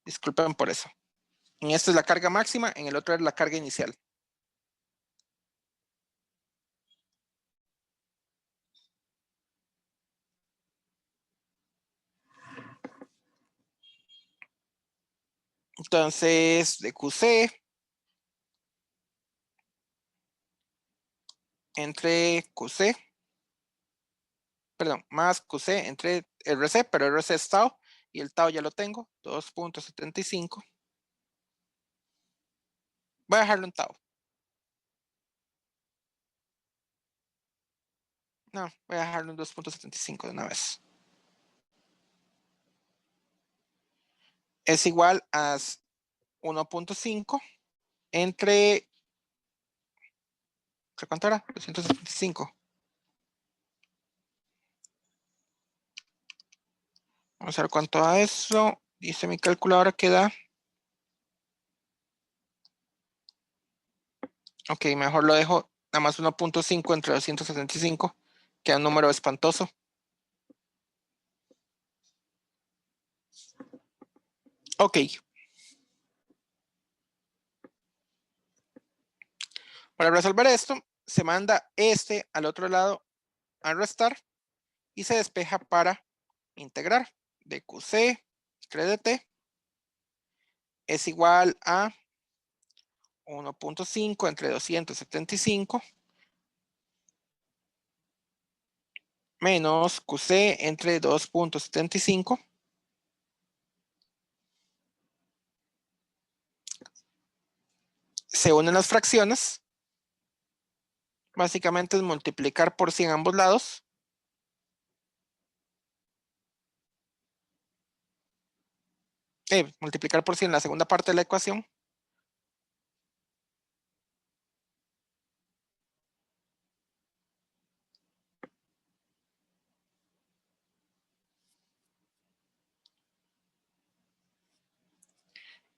Disculpen por eso. En este es la carga máxima, en el otro es la carga inicial. Entonces, de QC entre QC, perdón, más QC entre RC, pero RC es tau, y el tau ya lo tengo, 2.75. Voy a dejarlo en tau. No, voy a dejarlo en 2.75 de una vez. Es igual a 1.5 entre, ¿cuánto era? 275. Vamos a ver cuánto da eso. Dice mi calculadora que da. Ok, mejor lo dejo nada más 1.5 entre 275, que es un número espantoso. Ok. Para resolver esto, se manda este al otro lado a restar y se despeja para integrar de QC entre DT es igual a 1.5 entre 275 menos QC entre 2.75 se unen las fracciones. Básicamente es multiplicar por 100 ambos lados. Multiplicar por 100 la segunda parte de la ecuación.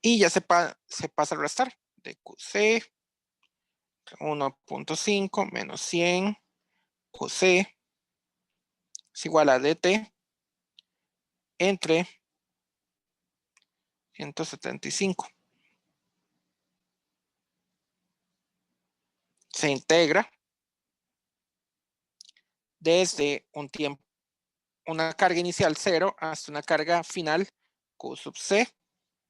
Y ya se pasa a restar de QC 1.5 menos 100 QC es igual a DT entre 175. Se integra desde un tiempo, una carga inicial 0 hasta una carga final Q sub C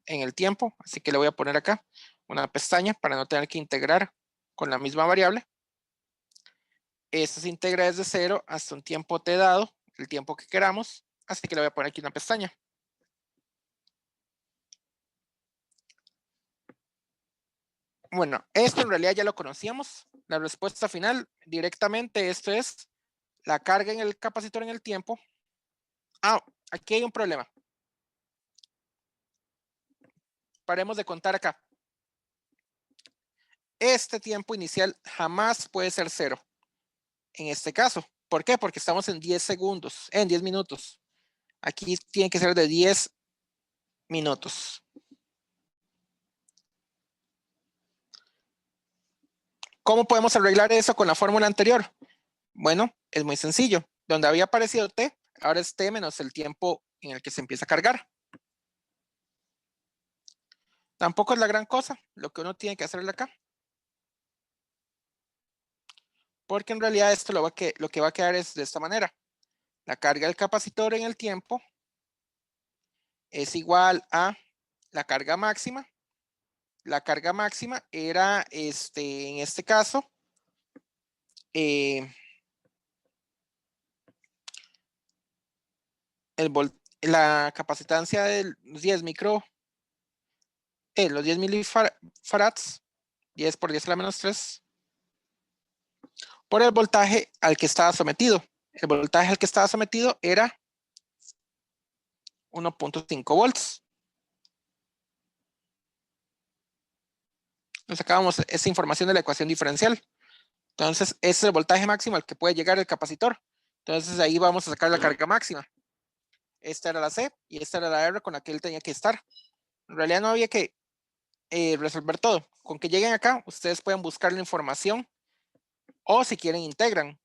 en el tiempo. Así que le voy a poner acá una pestaña para no tener que integrar con la misma variable. Esto se integra desde 0 hasta un tiempo t dado, el tiempo que queramos. Así que le voy a poner aquí una pestaña. Bueno, esto en realidad ya lo conocíamos. La respuesta final directamente, esto es la carga en el capacitor en el tiempo. Aquí hay un problema. Paremos de contar acá. Este tiempo inicial jamás puede ser 0. En este caso. ¿Por qué? Porque estamos en 10 segundos, en 10 minutos. Aquí tiene que ser de 10 minutos. ¿Cómo podemos arreglar eso con la fórmula anterior? Bueno, es muy sencillo. Donde había aparecido t, ahora es t menos el tiempo en el que se empieza a cargar. Tampoco es la gran cosa lo que uno tiene que hacerle acá. Porque en realidad esto lo que va a quedar es de esta manera. La carga del capacitor en el tiempo es igual a la carga máxima. La carga máxima era, en este caso, la capacitancia de los 10 los 10 milifarads, 10 por 10 a la menos 3, por el voltaje al que estaba sometido. El voltaje al que estaba sometido era 1.5 volts. Nos sacábamos esa información de la ecuación diferencial. Entonces, ese es el voltaje máximo al que puede llegar el capacitor. Entonces, ahí vamos a sacar la carga máxima. Esta era la C y esta era la R con la que él tenía que estar. En realidad no había que resolver todo. Con que lleguen acá, ustedes pueden buscar la información o si quieren integran.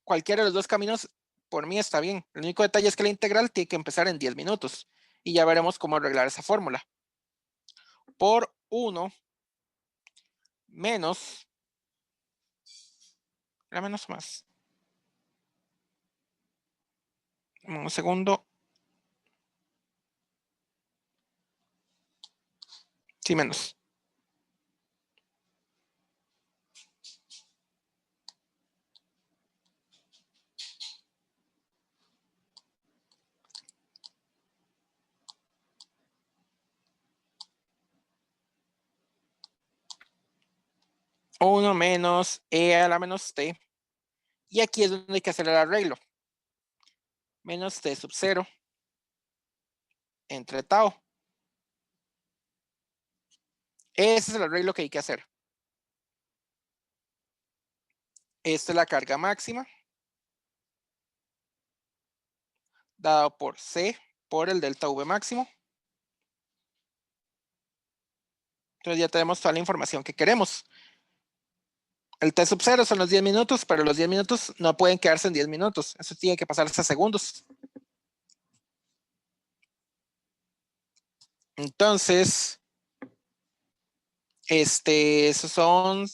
Cualquiera de los dos caminos por mí está bien. El único detalle es que la integral tiene que empezar en 10 minutos y ya veremos cómo arreglar esa fórmula. Por 1 menos, ¿era menos o más? Un segundo. Sí, menos. Uno menos E a la menos T. Y aquí es donde hay que hacer el arreglo. Menos T sub 0 entre tau. Ese es el arreglo que hay que hacer. Esta es la carga máxima. Dado por C por el delta V máximo. Entonces ya tenemos toda la información que queremos. El T sub 0 son los 10 minutos, pero los 10 minutos no pueden quedarse en 10 minutos. Eso tiene que pasarse a segundos. Entonces, esos son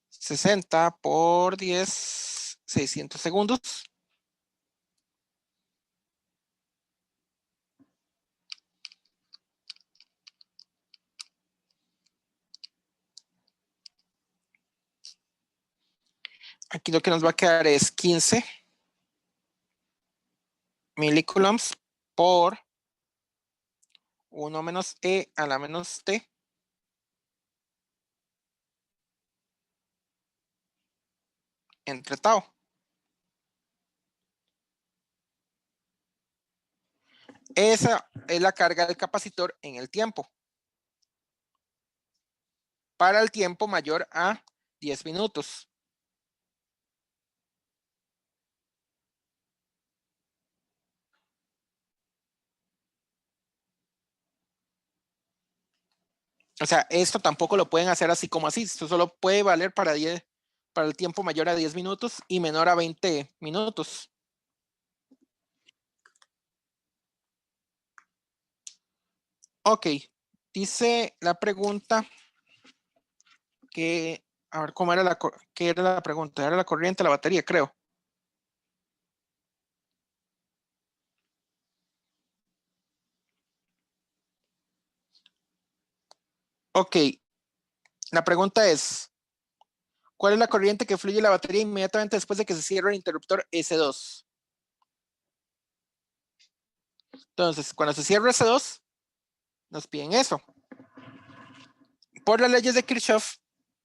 60 por 10, 600 segundos. Aquí lo que nos va a quedar es 15 milicoulombs por 1 menos E a la menos T entre tau. Esa es la carga del capacitor en el tiempo. Para el tiempo mayor a 10 minutos. O sea, esto tampoco lo pueden hacer así como así. Esto solo puede valer para el tiempo mayor a 10 minutos y menor a 20 minutos. Ok, dice la pregunta que, a ver, ¿cómo era qué era la pregunta? Era la corriente de la batería, creo. Ok, la pregunta es, ¿cuál es la corriente que fluye la batería inmediatamente después de que se cierre el interruptor S2? Entonces, cuando se cierra S2, nos piden eso. Por las leyes de Kirchhoff,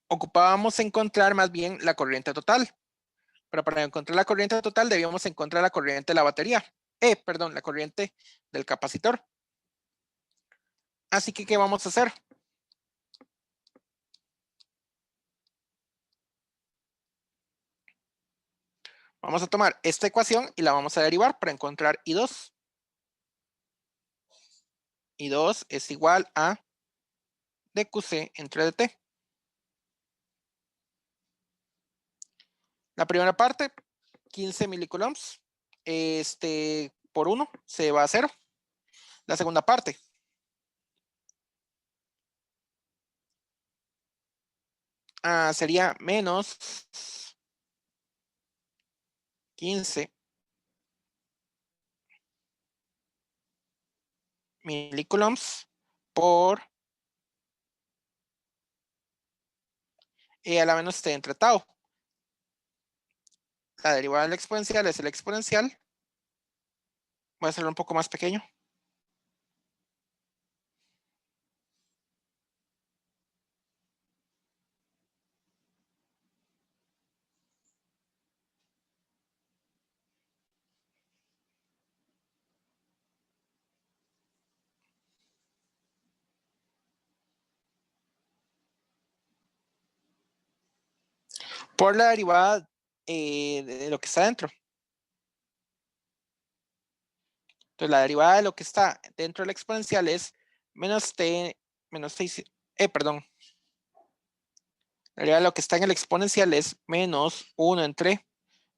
ocupábamos encontrar más bien la corriente total. Pero para encontrar la corriente total debíamos encontrar la corriente de la batería. Perdón, la corriente del capacitor. Así que, ¿qué vamos a hacer? Vamos a tomar esta ecuación y la vamos a derivar para encontrar I2. I2 es igual a dQc entre dt. La primera parte, 15 milicoulombs por 1 se va a 0. La segunda parte, sería menos 15 milicoulombs por E a la menos T entre tau. La derivada del exponencial es el exponencial. Voy a hacerlo un poco más pequeño. Por la derivada de lo que está dentro. Entonces, la derivada de lo que está dentro del exponencial es menos t, menos 6, perdón. La derivada de lo que está en el exponencial es menos 1 entre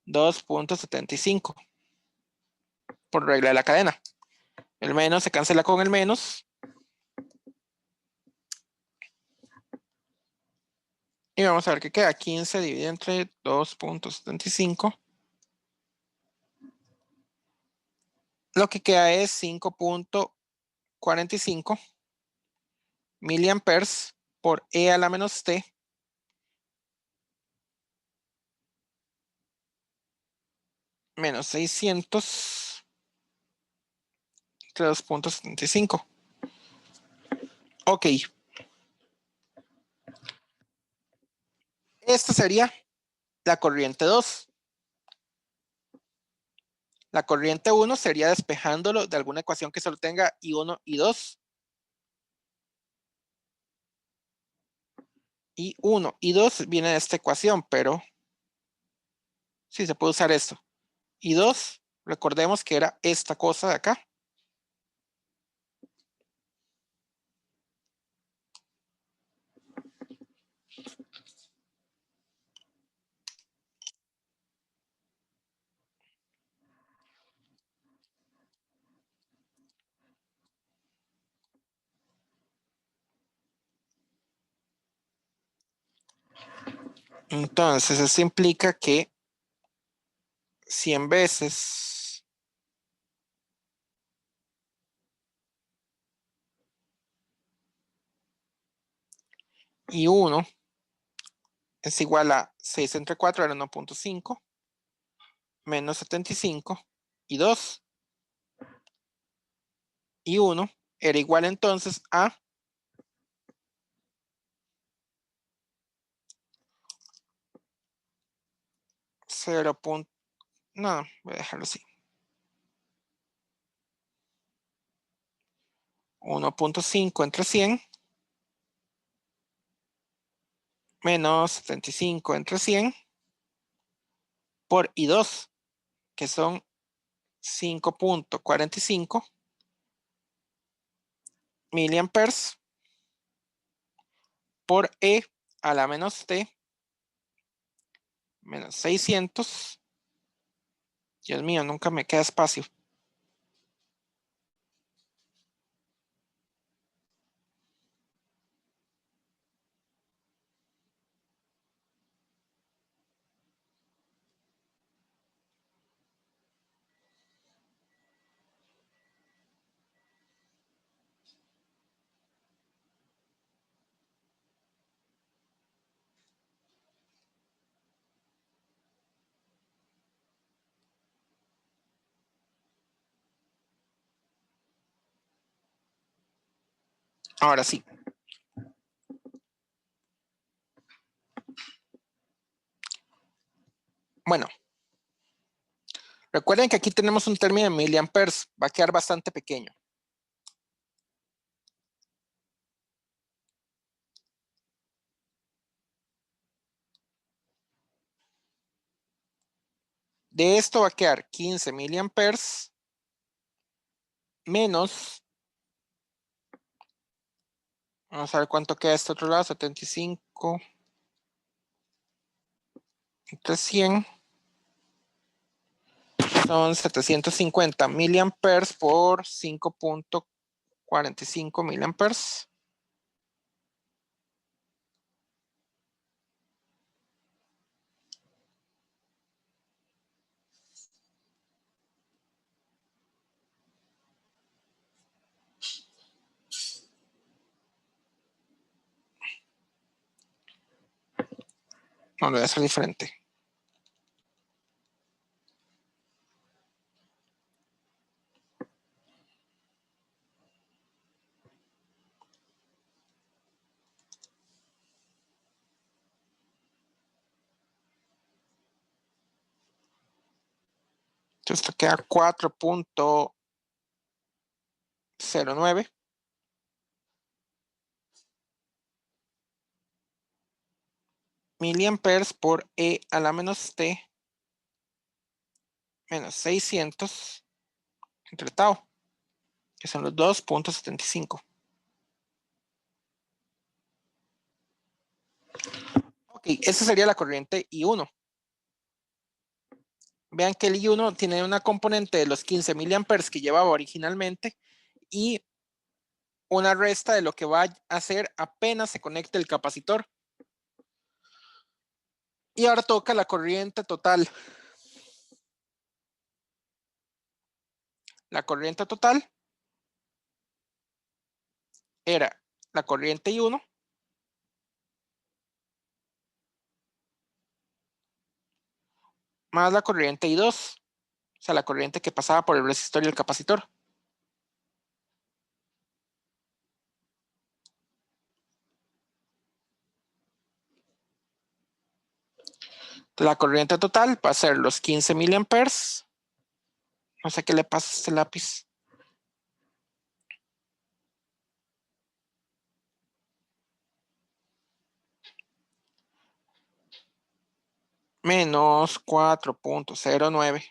2.75 por regla de la cadena. El menos se cancela con el menos. Y vamos a ver qué queda. 15 dividido entre 2.75. Lo que queda es 5.45 miliamperes por E a la menos T menos 600 entre 2.75. Ok. Esta sería la corriente 2. La corriente 1 sería despejándolo de alguna ecuación que solo tenga I1 y 2. I1 y 2 viene de esta ecuación, pero sí se puede usar esto. I2, recordemos que era esta cosa de acá. Entonces, eso implica que 100 veces I1 es igual a 6 entre 4 era 1.5 menos 75 y 2 y 1 era igual entonces a 0. No, voy a dejarlo así. 1.5 entre 100 menos 75 entre 100 por I2, que son 5.45 miliamperes por E a la menos T menos 600. Dios mío, nunca me queda espacio. Ahora sí. Bueno, recuerden que aquí tenemos un término de miliamperes, va a quedar bastante pequeño. De esto va a quedar 15 miliamperes menos, vamos a ver cuánto queda este otro lado, 75 entre 100, son 750 miliamperes por 5.45 miliamperes. No, lo voy a hacer diferente. Entonces esto queda 4.09 miliamperes por E a la menos T menos 600 entre tau, que son los 2.75. Ok, esa sería la corriente I1. Vean que el I1 tiene una componente de los 15 miliamperes que llevaba originalmente y una resta de lo que va a hacer apenas se conecte el capacitor. Y ahora toca la corriente total. La corriente total era la corriente I1 más la corriente I2, o sea, la corriente que pasaba por el resistor y el capacitor. La corriente total va a ser los 15 miliamperes. No sé qué le pasa a este lápiz. Menos 4.09.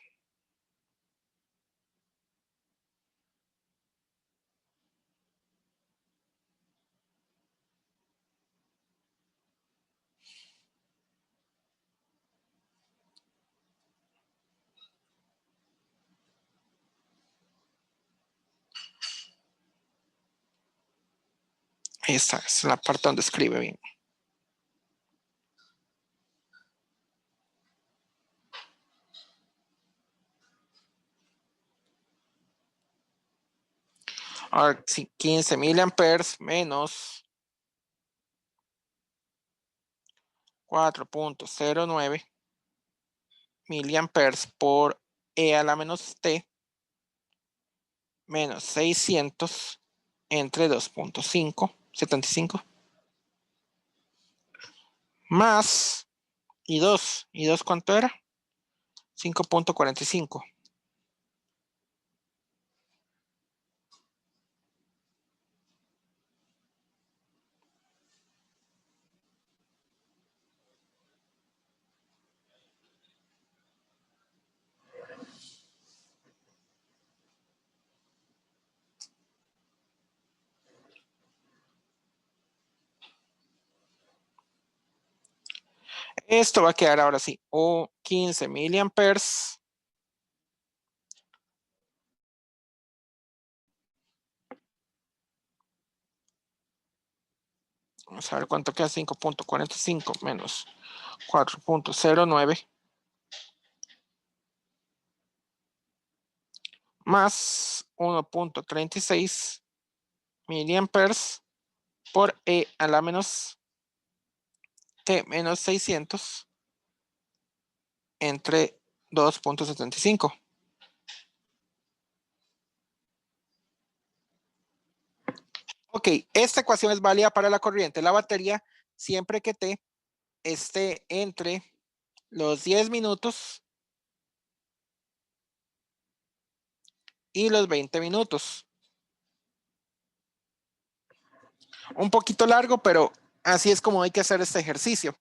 Ahí está, es la parte donde escribe bien. Ahora sí, 15 miliamperes menos 4.09 miliamperes por E a la menos T menos 600 entre 2.575 más y 2. ¿Y 2 cuánto era? 5.45. Esto va a quedar ahora sí, o 15 miliamperes vamos a ver cuánto queda, 5.45 menos 4.09 más 1.36 miliamperes por E a la menos T menos 600 entre 2.75. Ok, esta ecuación es válida para la corriente de la batería siempre que T esté entre los 10 minutos y los 20 minutos. Un poquito largo, pero así es como hay que hacer este ejercicio.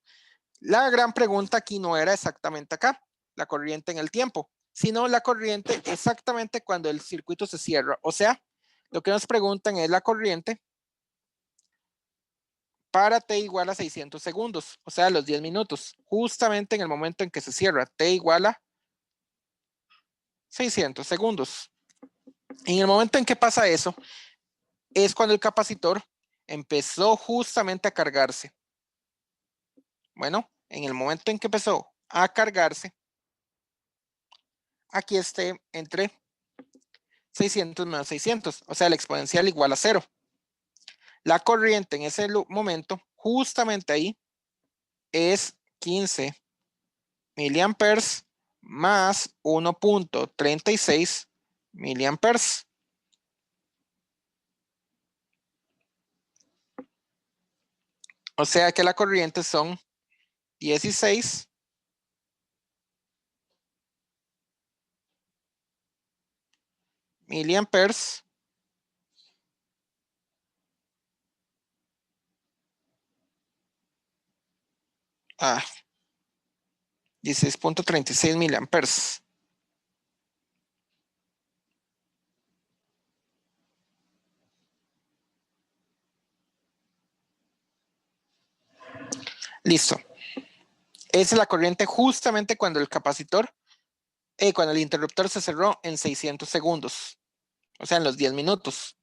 La gran pregunta aquí no era exactamente acá, la corriente en el tiempo, sino la corriente exactamente cuando el circuito se cierra. O sea, lo que nos preguntan es la corriente para T igual a 600 segundos, o sea, los 10 minutos, justamente en el momento en que se cierra, T igual a 600 segundos. En el momento en que pasa eso, es cuando el capacitor empezó justamente a cargarse. Bueno, en el momento en que empezó a cargarse, aquí esté entre 600 menos 600, o sea, la exponencial igual a 0. La corriente en ese momento, justamente ahí, es 15 miliamperes más 1.36 miliamperes. O sea que la corriente son 16 miliamperes a 16.36 miliamperes. Listo. Esa es la corriente justamente cuando el capacitor, cuando el interruptor se cerró en 600 segundos. O sea, en los 10 minutos.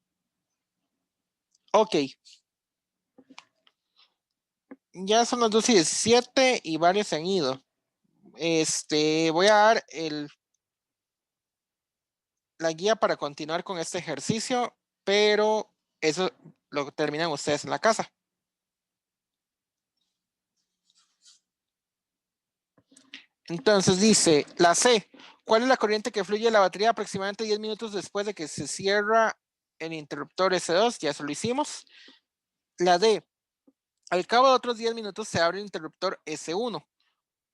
Ok. Ya son las 2:17 y varios se han ido. Voy a dar la guía para continuar con este ejercicio, pero eso lo terminan ustedes en la casa. Entonces dice, la C, ¿cuál es la corriente que fluye en la batería aproximadamente 10 minutos después de que se cierra el interruptor S2? Ya eso lo hicimos. La D, al cabo de otros 10 minutos se abre el interruptor S1.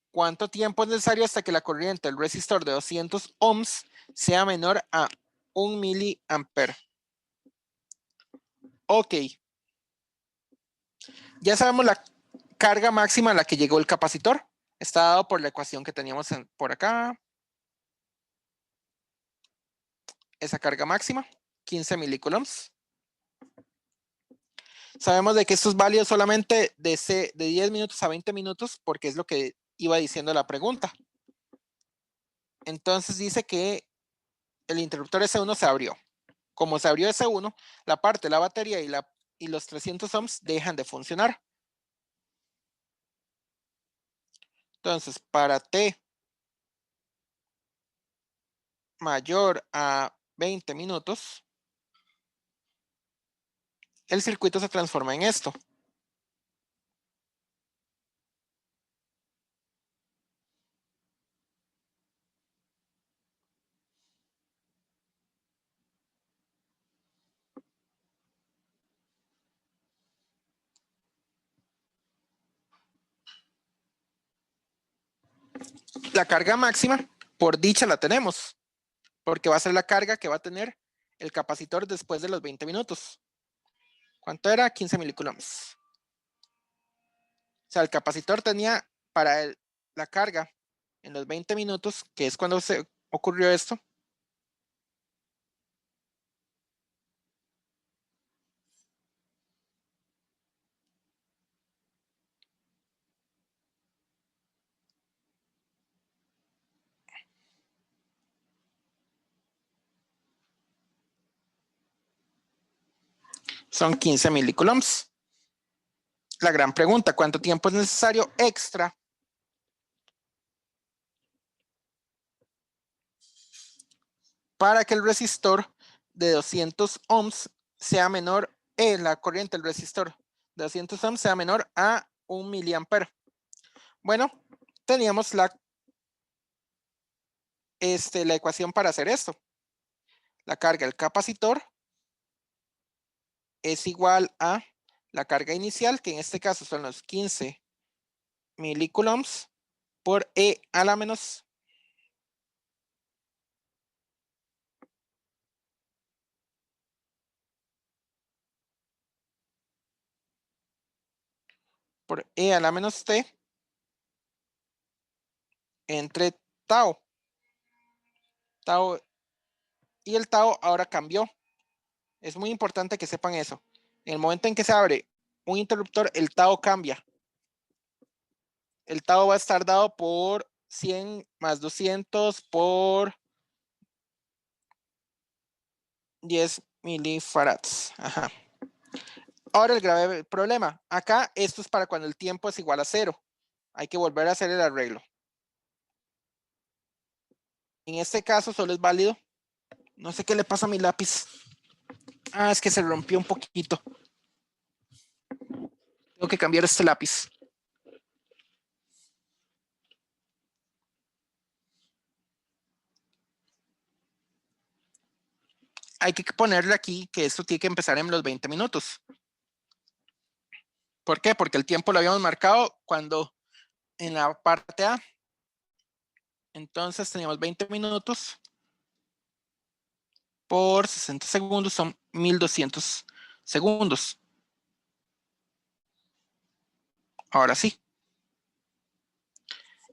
¿Cuánto tiempo es necesario hasta que la corriente del resistor de 200 ohms sea menor a 1 miliampere? Ok. Ya sabemos la carga máxima a la que llegó el capacitor. Está dado por la ecuación que teníamos por acá. Esa carga máxima, 15 milicoulombs. Sabemos de que esto es válido solamente de 10 minutos a 20 minutos porque es lo que iba diciendo la pregunta. Entonces dice que el interruptor S1 se abrió. Como se abrió S1, la parte de la batería y los 300 ohms dejan de funcionar. Entonces, para T mayor a 20 minutos, el circuito se transforma en esto. La carga máxima, por dicha, la tenemos, porque va a ser la carga que va a tener el capacitor después de los 20 minutos. ¿Cuánto era? 15 milicoulombs. O sea, el capacitor tenía para la carga en los 20 minutos, que es cuando se ocurrió esto, son 15 milicoulombs. La gran pregunta, ¿cuánto tiempo es necesario extra para que el resistor de 200 ohms sea menor, la corriente del resistor de 200 ohms sea menor a 1 miliampere? Bueno, teníamos la ecuación para hacer esto. La carga del capacitor es igual a la carga inicial, que en este caso son los 15 milicoulombs, por E a la menos por E a la menos T entre tau. Tau y el tau ahora cambió. Es muy importante que sepan eso. En el momento en que se abre un interruptor, el tau cambia. El tau va a estar dado por 100 más 200 por 10 milifarads. Ajá. Ahora el grave problema. Acá esto es para cuando el tiempo es igual a 0. Hay que volver a hacer el arreglo. En este caso solo es válido. No sé qué le pasa a mi lápiz. Ah, es que se rompió un poquito. Tengo que cambiar este lápiz. Hay que ponerle aquí que esto tiene que empezar en los 20 minutos. ¿Por qué? Porque el tiempo lo habíamos marcado cuando en la parte A. Entonces teníamos 20 minutos por 60 segundos, son 1200 segundos. Ahora sí.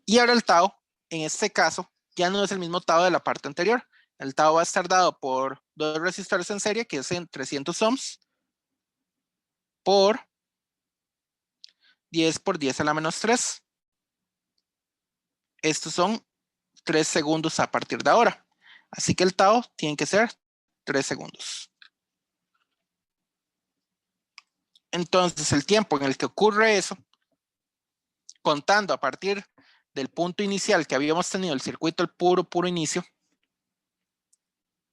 Y ahora el tau, en este caso, ya no es el mismo tau de la parte anterior. El tau va a estar dado por dos resistores en serie, que es en 300 ohms, por 10 por 10 a la menos 3. Estos son 3 segundos a partir de ahora. Así que el tau tiene que ser 3 segundos. Entonces, el tiempo en el que ocurre eso, contando a partir del punto inicial que habíamos tenido el circuito, el puro inicio,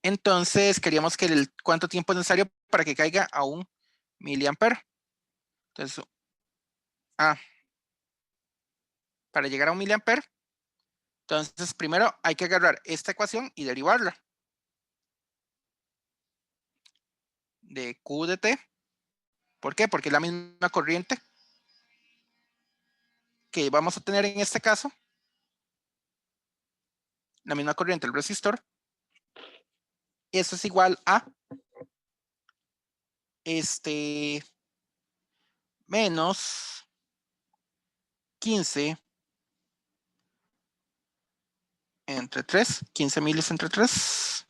entonces queríamos que cuánto tiempo es necesario para que caiga a 1 miliampere. Entonces, para llegar a 1 miliampere, entonces primero hay que agarrar esta ecuación y derivarla. De Q de T. ¿Por qué? Porque es la misma corriente que vamos a tener en este caso. La misma corriente del resistor. Eso es igual a menos 15 entre 3, 15 milis entre 3.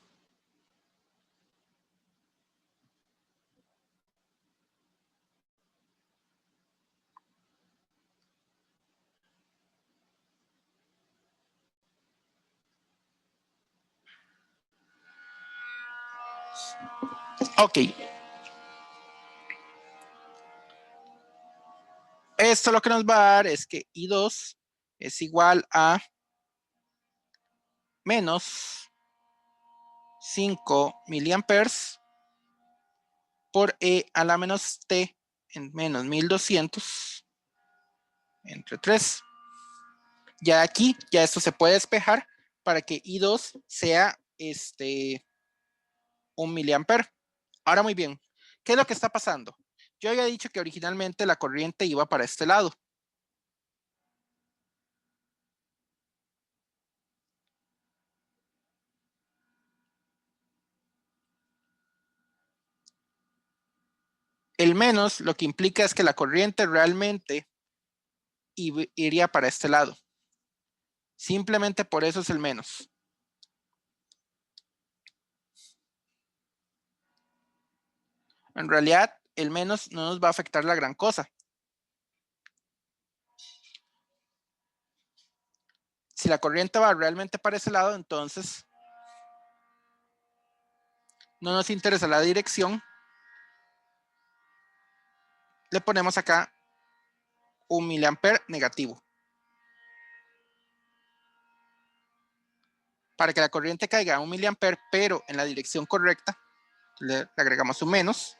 Ok. Esto lo que nos va a dar es que I2 es igual a menos 5 miliamperes por E a la menos T en menos 1200 entre 3. Ya aquí, ya esto se puede despejar para que I2 sea 1 miliampere. Ahora muy bien, ¿qué es lo que está pasando? Yo había dicho que originalmente la corriente iba para este lado. El menos lo que implica es que la corriente realmente iría para este lado. Simplemente por eso es el menos. En realidad, el menos no nos va a afectar la gran cosa. Si la corriente va realmente para ese lado, entonces no nos interesa la dirección. Le ponemos acá 1 miliampere negativo. Para que la corriente caiga a 1 miliampere, pero en la dirección correcta, le agregamos un menos.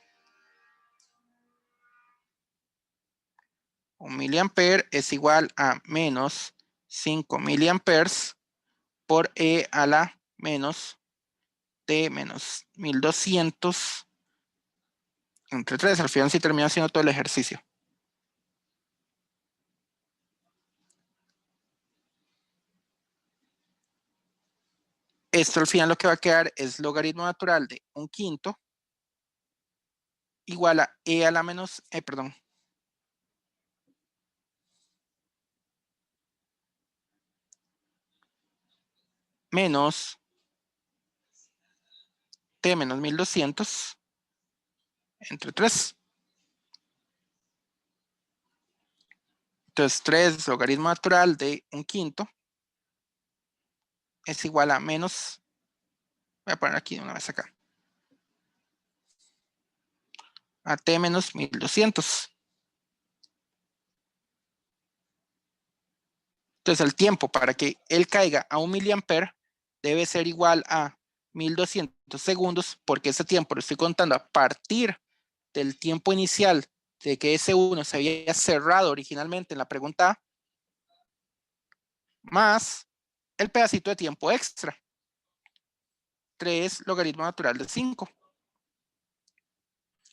1 miliampere es igual a menos 5 miliamperes por E a la menos T menos 1200 entre 3. Al final sí termina haciendo todo el ejercicio. Esto al final lo que va a quedar es logaritmo natural de 1/5 igual a E a la menos, menos T menos 1200 entre 3. Entonces 3 logaritmo natural de 1/5 es igual a menos, voy a poner aquí una vez acá, a T menos 1200. Entonces el tiempo para que él caiga a 1 miliampere debe ser igual a 1200 segundos, porque ese tiempo lo estoy contando a partir del tiempo inicial de que ese 1 se había cerrado originalmente en la pregunta A, más el pedacito de tiempo extra, 3 logaritmo natural de 5.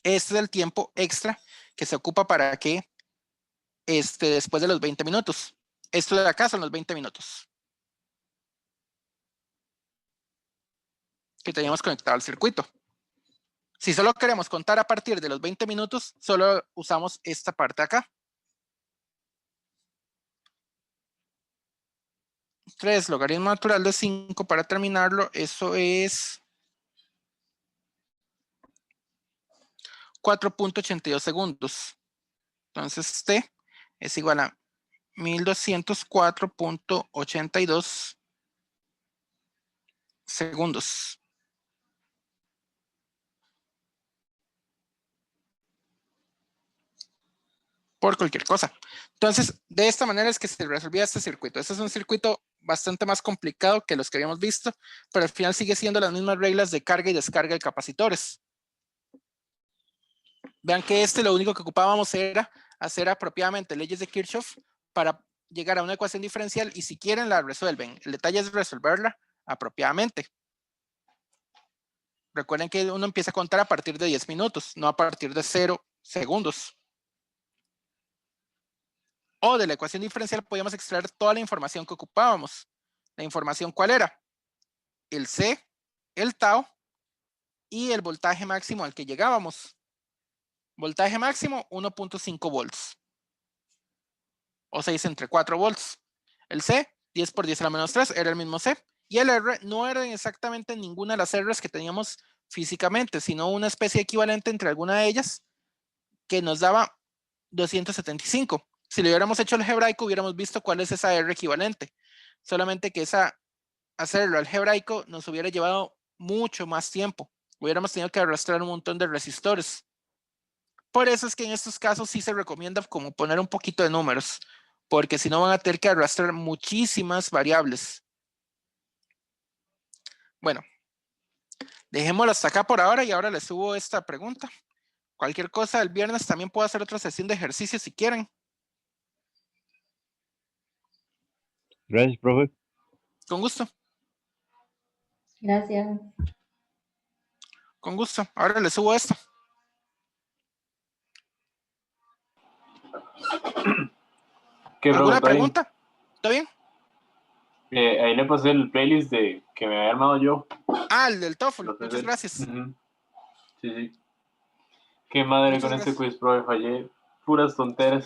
Este es el tiempo extra que se ocupa para que después de los 20 minutos. Esto de acá son los 20 minutos que teníamos conectado al circuito. Si solo queremos contar a partir de los 20 minutos, solo usamos esta parte acá. 3 logaritmo natural de 5 para terminarlo, eso es 4.82 segundos. Entonces T es igual a 1204.82 segundos. Por cualquier cosa. Entonces, de esta manera es que se resolvía este circuito. Este es un circuito bastante más complicado que los que habíamos visto, pero al final sigue siendo las mismas reglas de carga y descarga de capacitores. Vean que lo único que ocupábamos era hacer apropiadamente leyes de Kirchhoff para llegar a una ecuación diferencial, y si quieren la resuelven. El detalle es resolverla apropiadamente. Recuerden que uno empieza a contar a partir de 10 minutos, no a partir de 0 segundos. O de la ecuación diferencial podíamos extraer toda la información que ocupábamos. ¿La información cuál era? El C, el tau y el voltaje máximo al que llegábamos. Voltaje máximo 1.5 volts. O 6 entre 4 volts. El C, 10 por 10 a la menos 3, era el mismo C. Y el R no era exactamente ninguna de las R's que teníamos físicamente, sino una especie equivalente entre alguna de ellas que nos daba 275. Si lo hubiéramos hecho algebraico, hubiéramos visto cuál es esa R equivalente. Solamente que hacerlo algebraico nos hubiera llevado mucho más tiempo. Hubiéramos tenido que arrastrar un montón de resistores. Por eso es que en estos casos sí se recomienda como poner un poquito de números, porque si no van a tener que arrastrar muchísimas variables. Bueno, dejémoslo hasta acá por ahora y ahora les subo esta pregunta. Cualquier cosa, el viernes también puedo hacer otra sesión de ejercicio si quieren. Gracias, profe. Con gusto. Gracias. Con gusto. Ahora les subo esto. ¿Alguna pregunta? ¿Está bien? Ahí le pasé el playlist que me había armado yo. Ah, el del TOEFL. Muchas gracias. Sí, sí. Qué madre Muchas con este gracias. quiz, profe. Fallé puras tonteras.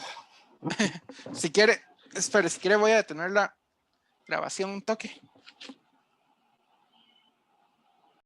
Si quiere, espere, si quiere voy a detener la grabación un toque.